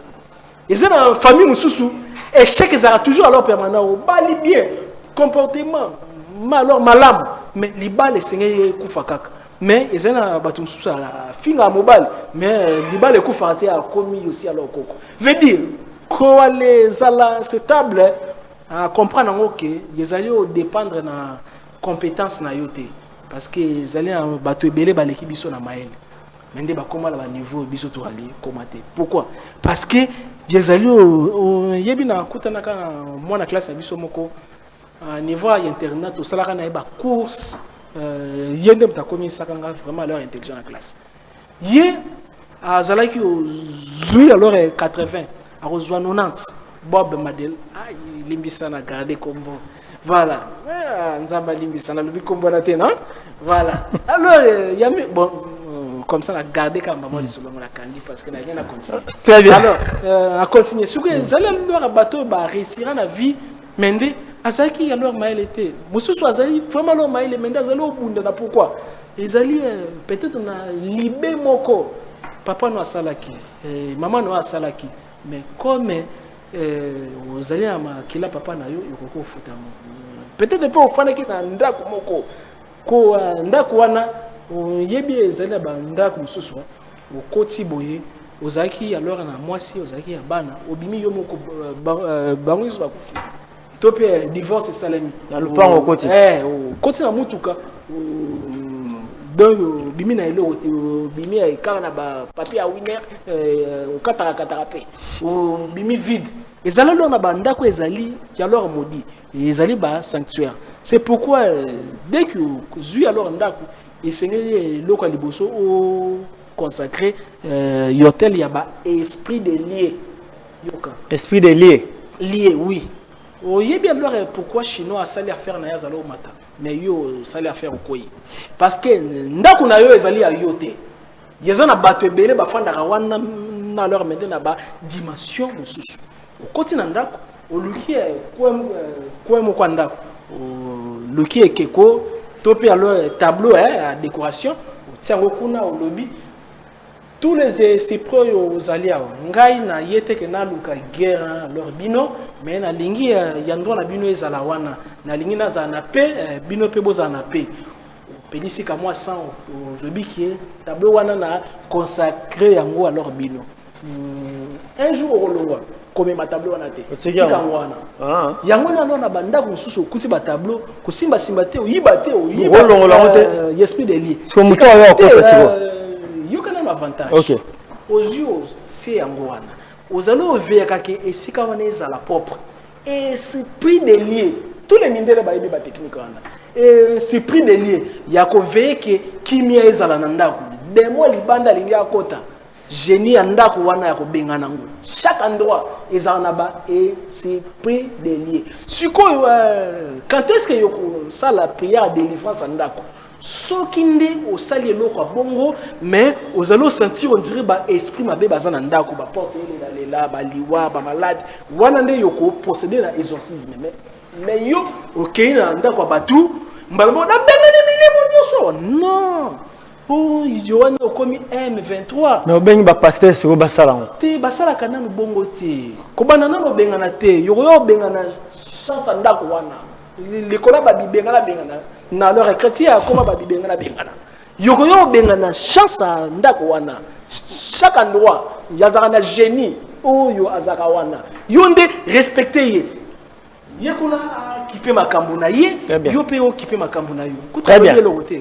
yeza na famille mususu échec ezara toujours alors permanent bali bien comportement alors malam mais libal esengeli kufa kaka mais ezana batu mususu ala finga mobile mais libal ekufa te a commis aussi alors koko veut dire ko les ala stable à comprendre que les alliés dépendre na compétence na yote parce que les alliés en bateau belé ba l'équipe biso na maël mais ndé ba comment la niveau biso to aller commenter pourquoi parce que les alliés yebi na kutana kana moi na classe biso moko niveau internet to sala kana ba course yende mta komi sakanga vraiment leur intelligence en classe yé azalaki zui alors 80 a rejoint 90 Bob Madel limbisa na garder combo voilà nzamba limbisa na lobi combo na tena voilà alors il y a bon comme ça la garder quand maman les selon la kandi parce que n'a rien à continuer très bien alors à continuer ce que les allez leur bateau ba réussir na vie mende azaki alors maël était musu azali vraiment alors maël mende azali obunda na pourquoi ils allaient peut-être na libé moko papa no asalaki maman no asalaki mais comme vous allez à kila papa na yo yoko futa peut-être pas ofana ki na ndako moko ko ndako wana yebi ezali ba ndako mususu okoti boye ozaki alors na mwasi ozaki ya bana obimi yo moko bangiso bakufi to pe divorce salami na lupango okoti okoti na mutuka donc bimi na ile bimi ya kala na ba papier a winner okataka kataka pe bimi vide ezali lo na ba ndako ezali ya alors modi ezali ba sanctuaire c'est pourquoi dès que zui alors ndako esengeli loko liboso o consacré yotel ya ba esprit de lié yoka esprit de lié oui oyebi alors pourquoi chinois asali affaire na yazalo mata mais yo sali affaire okoyi parce que ndako na yo ezali ya yote yezana bato ebele bafandaka wana na alors maintenant ba dimension mosusu okoti na ndako oluki kwemo kwa ndako oluki ekeko to pe alors tableau à décoration tiango kuna olobi tous les esprits aux alliés ngai na yete ke na luka guerre alors bino mais na lingi ya ndo na bino ezala wana na lingi na za na pe bino pe boza na pe pelisi ka moi sans olobi ki tableau wana na consacré yango alors bino un jour olongwa comme ma tableau wana te tika wana yango na na banda ko susu kuti ba tableau ko simba simba te oyiba te oyiba olongwa te esprit de lié ce que muto yo ko siko yo kana avantage OK aux yeux c'est yango wana ozalo oveka ke esika wana ezala propre esprit de lié tous les mindele ba yebi ba technique wana esprit de lié ya ko veye ke kimia ezala na ndako demo libanda lingi akota génie andako wana ya kobengana ngo chaque endroit ezala na ba esprit de lié sikoyo quand est-ce que yo ça la prière de délivrance andako soki nde osali eloko bongo mais ozalo sentir on dirait ba esprit mabe baza na ndako ba porte ile la ba liwa ba malade wana nde yoko procéder na exorcisme mais yo okay na ndako batu mbalabo na bengane milimo nyoso non oh yo wana okomi M23 na obengi ba pasteur sur ba salon te basala kana no bongo te ko banana no bengana te yo bengana chance ndako wana likola ba bibengana bengana na leur chrétien comment ba bibengana bengana yoko yo bengana chance ndako wana chaque endroit yazaka na génie oyo azaka wana yo nde respecter ye yekuna kipe makambo na ye yo pe o kipe makambo na yo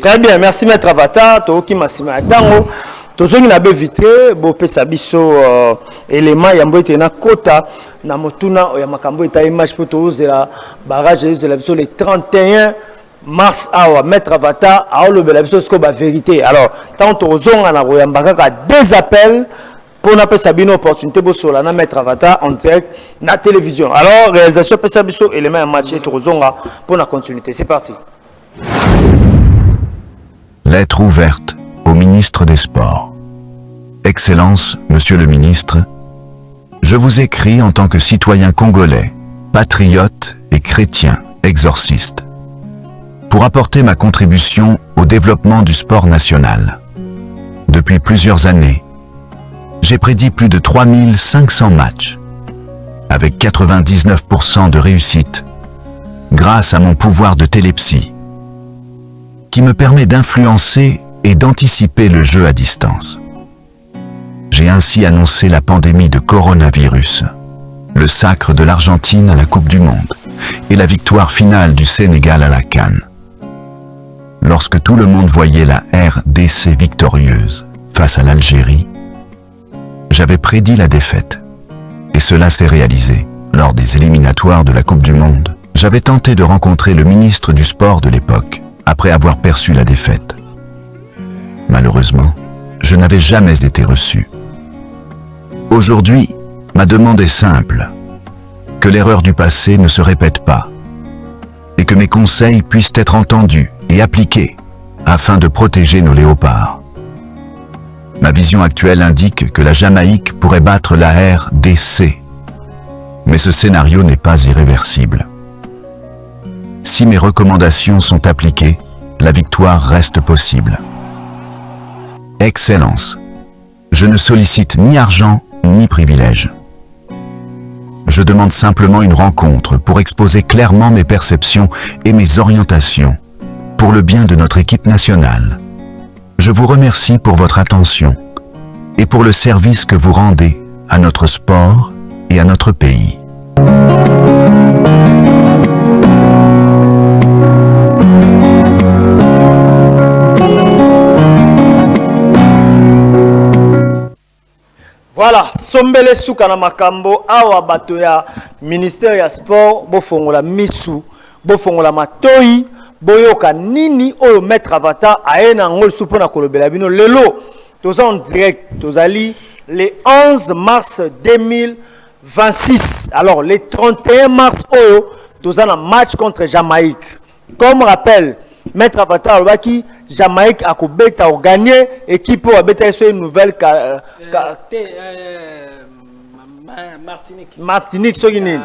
très bien merci maître Avatar to ki masima tango tozongi na be vitré bo pesa biso élément ya mbote na kota na motuna ya makambo eta image poto ozela barrage ezela biso le 31 mars awa maître Avatar aolobela biso sko ba vérité alors tant tozonga na royamba ka deux appels pour na pesa bino opportunité bo sola na maître Avatar en direct na télévision alors réalisation pesa biso élément ya match tozonga pour la continuité c'est parti. Lettre ouverte au ministre des Sports. Excellence, Monsieur le ministre, je vous écris en tant que citoyen congolais, patriote et chrétien, exorciste, pour apporter ma contribution au développement du sport national. Depuis plusieurs années, j'ai prédit plus de 3500 matchs, avec 99% de réussite, grâce à mon pouvoir de télépsie, qui me permet d'influencer et d'anticiper le jeu à distance. J'ai ainsi annoncé la pandémie de coronavirus, le sacre de l'Argentine à la Coupe du Monde et la victoire finale du Sénégal à la CAN. lorsque tout le monde voyait la RDC victorieuse face à l'Algérie, j'avais prédit la défaite. Et cela s'est réalisé. Lors des éliminatoires de la Coupe du Monde, j'avais tenté de rencontrer le ministre du Sport de l'époque, après avoir perçu la défaite. Malheureusement, je n'avais jamais été reçu. Aujourd'hui, ma demande est simple. Que l'erreur du passé ne se répète pas et que mes conseils puissent être entendus et appliqués afin de protéger nos léopards. Ma vision actuelle indique que la Jamaïque pourrait battre la RDC, mais ce scénario n'est pas irréversible. Si mes recommandations sont appliquées, la victoire reste possible. Excellence, je ne sollicite ni argent ni privilège. Je demande simplement une rencontre pour exposer clairement mes perceptions et mes orientations pour le bien de notre équipe nationale. Je vous remercie pour votre attention et pour le service que vous rendez à notre sport et à notre pays. Voilà, sombele suka na makambo awa bato ya ministère ya sport bofongola misu bofongola matoi boyoka nini oyo maître Avatar aena ngol supona kolobela bino lelo toza en direct tozali le 11 mars 2026. Alors le 31 mars oyo toza na match contre Jamaïque. Comme rappel, maître Avatar alobaki Jamaïque a kubeta au gagner équipe ou a beta sur une nouvelle Martinique so gagné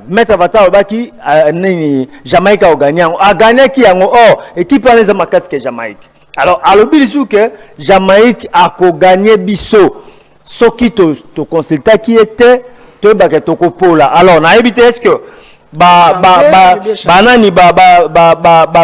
maître Avatar alobaki nini Jamaïque a gagné qui yango oh équipe aneza makasi ke Jamaïque. Alors alobi sou que Jamaïque a ko gagner biso soki to consulta qui était to ba to kopola. Alors na ebité est-ce que banani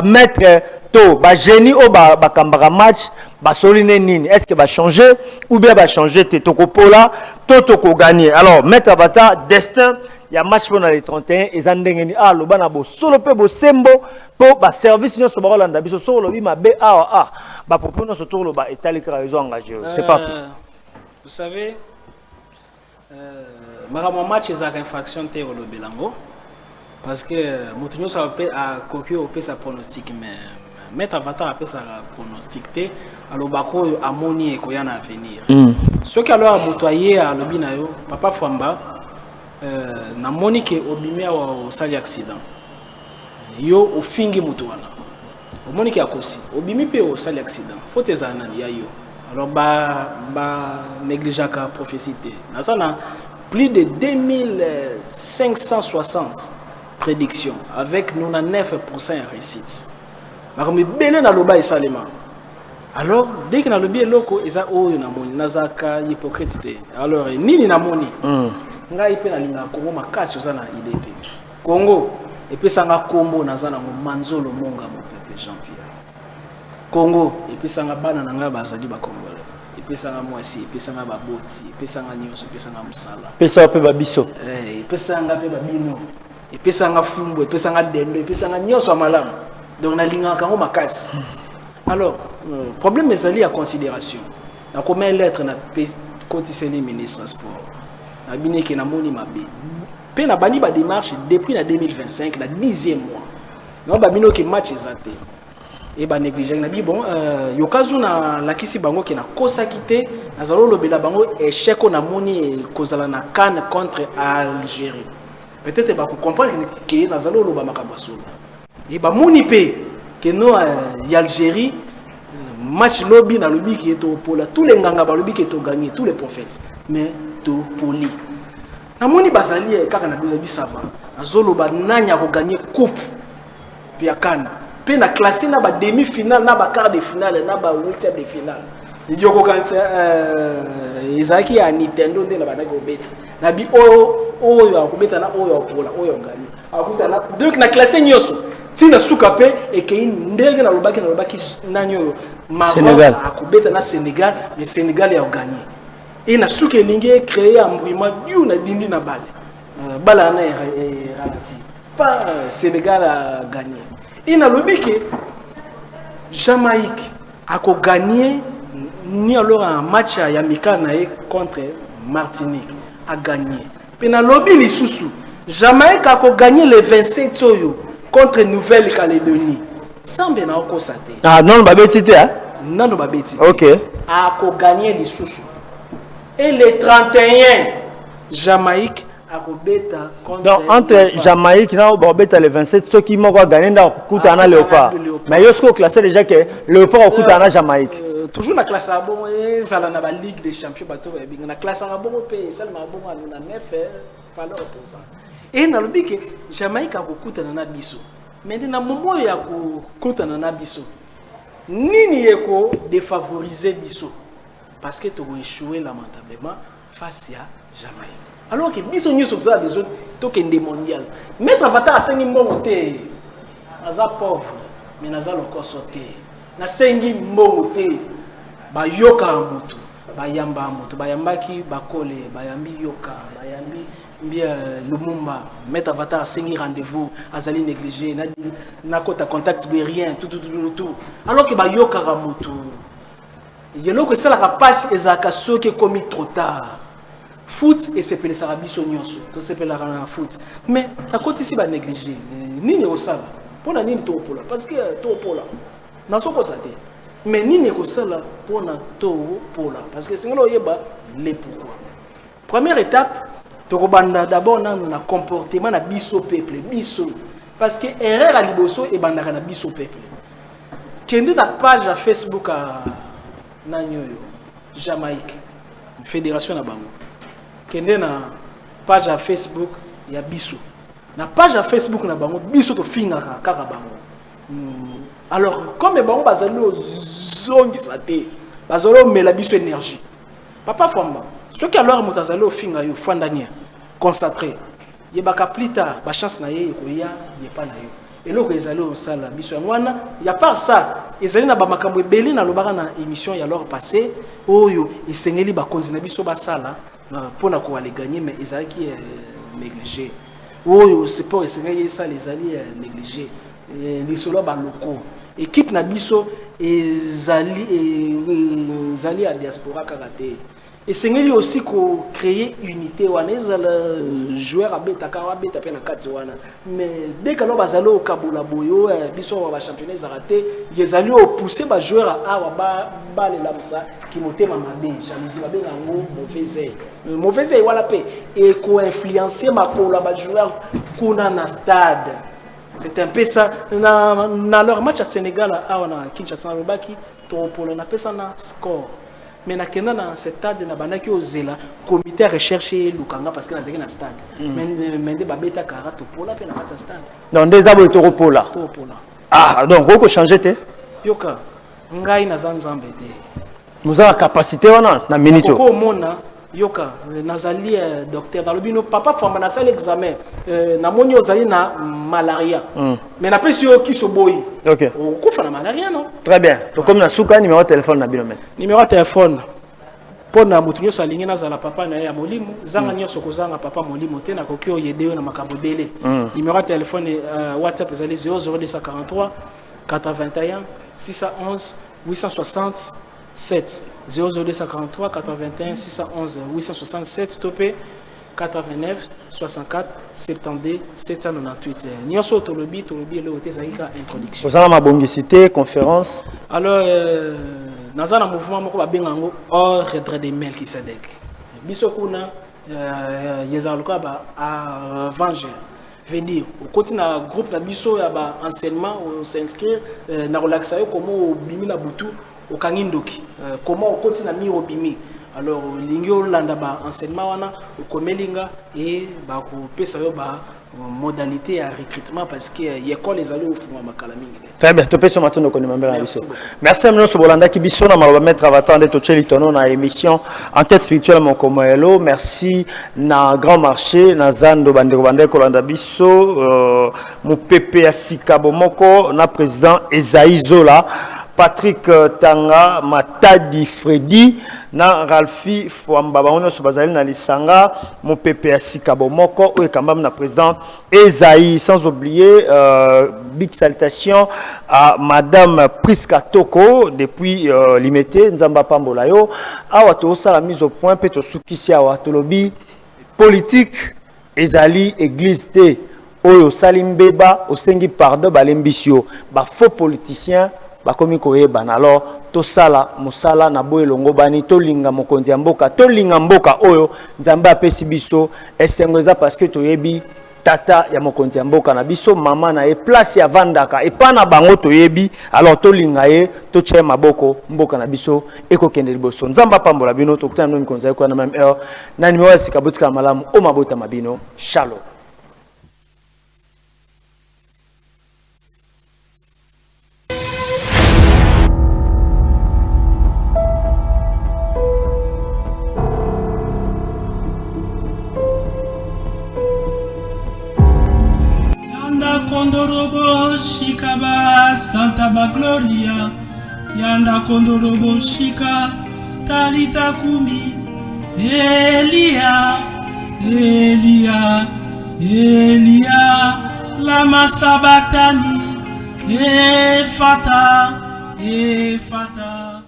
maître to ba génie au ba kambara match ba soline nini est-ce que va changer ou bien va changer te tokopola to ko gagner. Alors maître Avatar destin ya match pour les 31 ezandengeni lo bana bo solo pe bo sembo po ba service nyonso ba rolanda biso solo bi mabe ba proposer ce tour lo ba etali ka raison engagé. C'est parti. Vous savez mon match est une infraction te au Belango. Parce que Moutinho a coquille au sa pronostic, mais Maître Avatar a fait sa pronostic, alors Bako a moni et Koyana à venir. Ce qui alors a botoyé à l'obinayo, Papa Famba, na moni qui obimé au sali accident. Yo au fingi Moutouana. Au moni qui a cosi, obimi pe au sali accident. Faut tes anani ya yo. Alors négligeaka prophétie. Nasana plus de 2560 prédiction avec 99% de réussite. Mais bien na loba isalema. Alors dès que na lobi loko eza oyo na moni nazaka hypocrite. Alors nini na moni? Ngai pe na linga Congo makasi ozana idée. Congo et puis sanga kombo nazana mo manzolo monga mo peuple Jean-Pierre. Congo et puis sanga bana na nga bazali ba Congolais. Et puis sanga mwasi, et puis sanga baboti, et puis sanga nyonso, et puis sanga musala. Pesa pe babiso. Et puis sanga pe babino. Et puis ça nga fumbo, et puis ça nga dendo, et puis ça nga nyonso malam. Donc na linga kango makasi. Alors, problème est allé à considération. Na combien lettres na cotiseni ministre sport. Na bine ke na moni mabe. Pe na bani ba démarche depuis na 2025, na 10e mois. Na ba bino ke match ezate. Et ba négliger na bi bon yokazu na lakisi bango ke na kosa kité na zalo lobela bango échec na moni kozala na CAN contre Algérie. Peut-être que vous comprenez que nous allons le Bamakabasoul. Et bah monipe que nous y Algérie match lobby dans le lobby qui est au pôle tous les nganga ba lobby qui est au gagné tous les prophètes mais to poli. Na moni bazali kaka na biso bisava. Azolo ba nanya ko gagner coupe puis CAN. Puis na classé na ba demi-finale na ba quart de finale na ba huitième de finale. Yoko kansa Isaki ya Nintendo nde na ba ko beta. Na bi oyo akubeta na oyo apola oyo ngani akuta na donc na classé nyoso tina suka pe et que ndenge na lobaki nanyo Sénégal akubeta na Sénégal mais Sénégal a gagné et na suka ninge créer embrouillement du na dindi na balle bala na ralati pas Sénégal a gagné et na lobiki Jamaïque a gagné ni alors un match à Yamika contre Martinique a gagné. Penalobi Lissousou. Jamaïque a gagné le 27 soyo contre Nouvelle-Calédonie. Sans bien encore ça. Ah non, babeti hein? Non, babeti. OK. A gagné Lissousou. Et le 31 Jamaïque a beta contre. Donc entre Jamaïque et Bobeta le 27, ceux qui m'ont gagné dans Koutana Léopard. Mais ils sont classés déjà que Léopard au Koutana Jamaïque. Toujours la classe à bon et ça dans la Ligue des Champions bateau et bien la classe à bon au pays seulement bon à nous 9 valeur pour ça. Et dans le but que Jamaïque a Koutana na biso. Mais dans le moment il y a Koutana na biso. Nini eko défavoriser biso parce que tu as échoué lamentablement face à Jamaïque. Alors que biso nous sommes besoin token des mondial. Mettre avatar à 5 mbongo te. Aza pauvre mais naza loko sauté. Na sengi mbongo te. Ba yoka moto, ba yamba moto, ba yambaki ba kole, ba yambi yoka, ba yambi mbia Lumumba, mettre avatar à 5 rendez-vous, azali négligé, na kota contact be rien, tout. Alors que ba yoka moto. Yelo que ça la passe ezaka soki commis trop tard. Foot et c'est pelé sarabiso nyonso, to c'est pelé la foot. Mais à côté ici ba négligé. Nini osala. Pour la nini to pola parce que to pola. Na soko ça té. Mais nini osala pour na to pola parce que c'est ngolo yeba les pourquoi. Première étape, to banda d'abord na comportement na biso peuple, biso parce que erreur à liboso et banda na biso peuple. Kende na page à Facebook à Nanyoyo, Jamaïque, fédération na bango. Kende na page à Facebook ya biso. Na page à Facebook na bango biso to finga kaka bango. Alors comme bango bazalo zongi saté, bazalo mela biso énergie. Papa Famba, ce qui alors mutazalo finga yo fandania concentré. Yebaka plus tard, ba chance na ye ko ya yepa na yo. Et là, ils allaient au salle, il y a pas ça. Ils allaient dans makambo ebeli na lobaka na émission ya leur passé. Oyo, ils sengeli ba konzina biso ba sala pour na ko aller gagner mais ils allaient qui négligé. Oyo, c'est pour sengeli ça les alliés négligé. Les solo ba locaux. Équipe na biso ezali à diaspora karaté. Et c'est aussi qu'on crée unité waneza le joueur abeta karabeta pe na kati wana mais dès que nous bazalo kabula boyo biso wa championnat zaraté yezali au pousser ba joueur a ba le lamsa qui motema mabe jalousie babe ngo mauvais œil wala pe et ko influencer makolo ba joueur kuna na stade. C'est un peu ça na leur match à Sénégal à wana Kinshasa Lobaki to polo na pesa na score. Mais na kenda na cette stade na banaki ozela comité recherche lukanga parce que na zeki na stade mais de babeta karato pola pe na match stade donc des abo to pola ah donc on peut changer te yoka ngai na zanzambe te nous avons la capacité wana na minute ko mona yoka nazali docteur dans le bino papa forma na salle examen na moni ozali na malaria mais na pesi yo ki soboyi OK on kufa na malaria non très bien donc comme na suka numéro de téléphone na bino numéro de téléphone pour na mutu nyoso alingi na zala papa na ya molimo zanga nyoso kozanga papa molimo te na kokio yedeo na makambo bele numéro de téléphone WhatsApp ezali 00243 81 611 867 00243 81 611 867 topé 89 64 72 798 nyoso tolobi le hôtel zaika introduction vous avez ma bongicité conférence alors dans un mouvement moko ba bengango or retrait des mails qui s'adek biso kuna yezaluka ba venger veut dire au continue na groupe na biso ya ba enseignement on s'inscrire na relaxa yo comment bimi na butu au kangindoki comment on continue na miro bimi alors lingio landa ba enseignement wana au komelinga et ba ko pesa yo ba modalité à recrutement parce que l'école les allés au fond à Makalaming. Très bien, tu peux se mettre au merci à nous sur Bolanda qui bisou na maloba mettre avatar de Tocheli Tono na émission enquête spirituelle mon komoelo. Merci na grand marché na Zando bande kolanda biso mon PP Asika Bomoko na président Esaï Zola. Patrick Tanga, Matadi Freddy, na Ralphi Fouamba, on se bazali na lisanga, mon pépé Asika Bomoko, ou quand na président Esaïe, sans oublier, big salutation à Madame Priska Toko, depuis Limité, Nzamba Pambolayo, à Watosa la mise au point, Peto Sukisi à Watolobi, politique, Ezali, église T. Oyo Salimbeba, Osengi pardon, Balembisio, ba faux politicien, ba komi koyeba. Alors, to sala, musala, na boye longo bani, to linga mokonzi mboka, to linga mboka oyo, nzambe apesi biso, esengweza parce que to yebi, tata ya mokonzi mboka na biso, mama na e place ya vandaka, e pa na bango to yebi, alors to linga ye, to che maboko, mboka na biso, eko kende liboso. Nzamba pambola bino, to kutana no mikonzi kwa na même heure, na nimewa sikabutika malamu, o mabota mabino, shalom. Kondorobo shikaba Santa Bagloria, yanda kondorobo shika talita kumi, Elia, Elia, Elia, lama sabatani, Efata, Efata.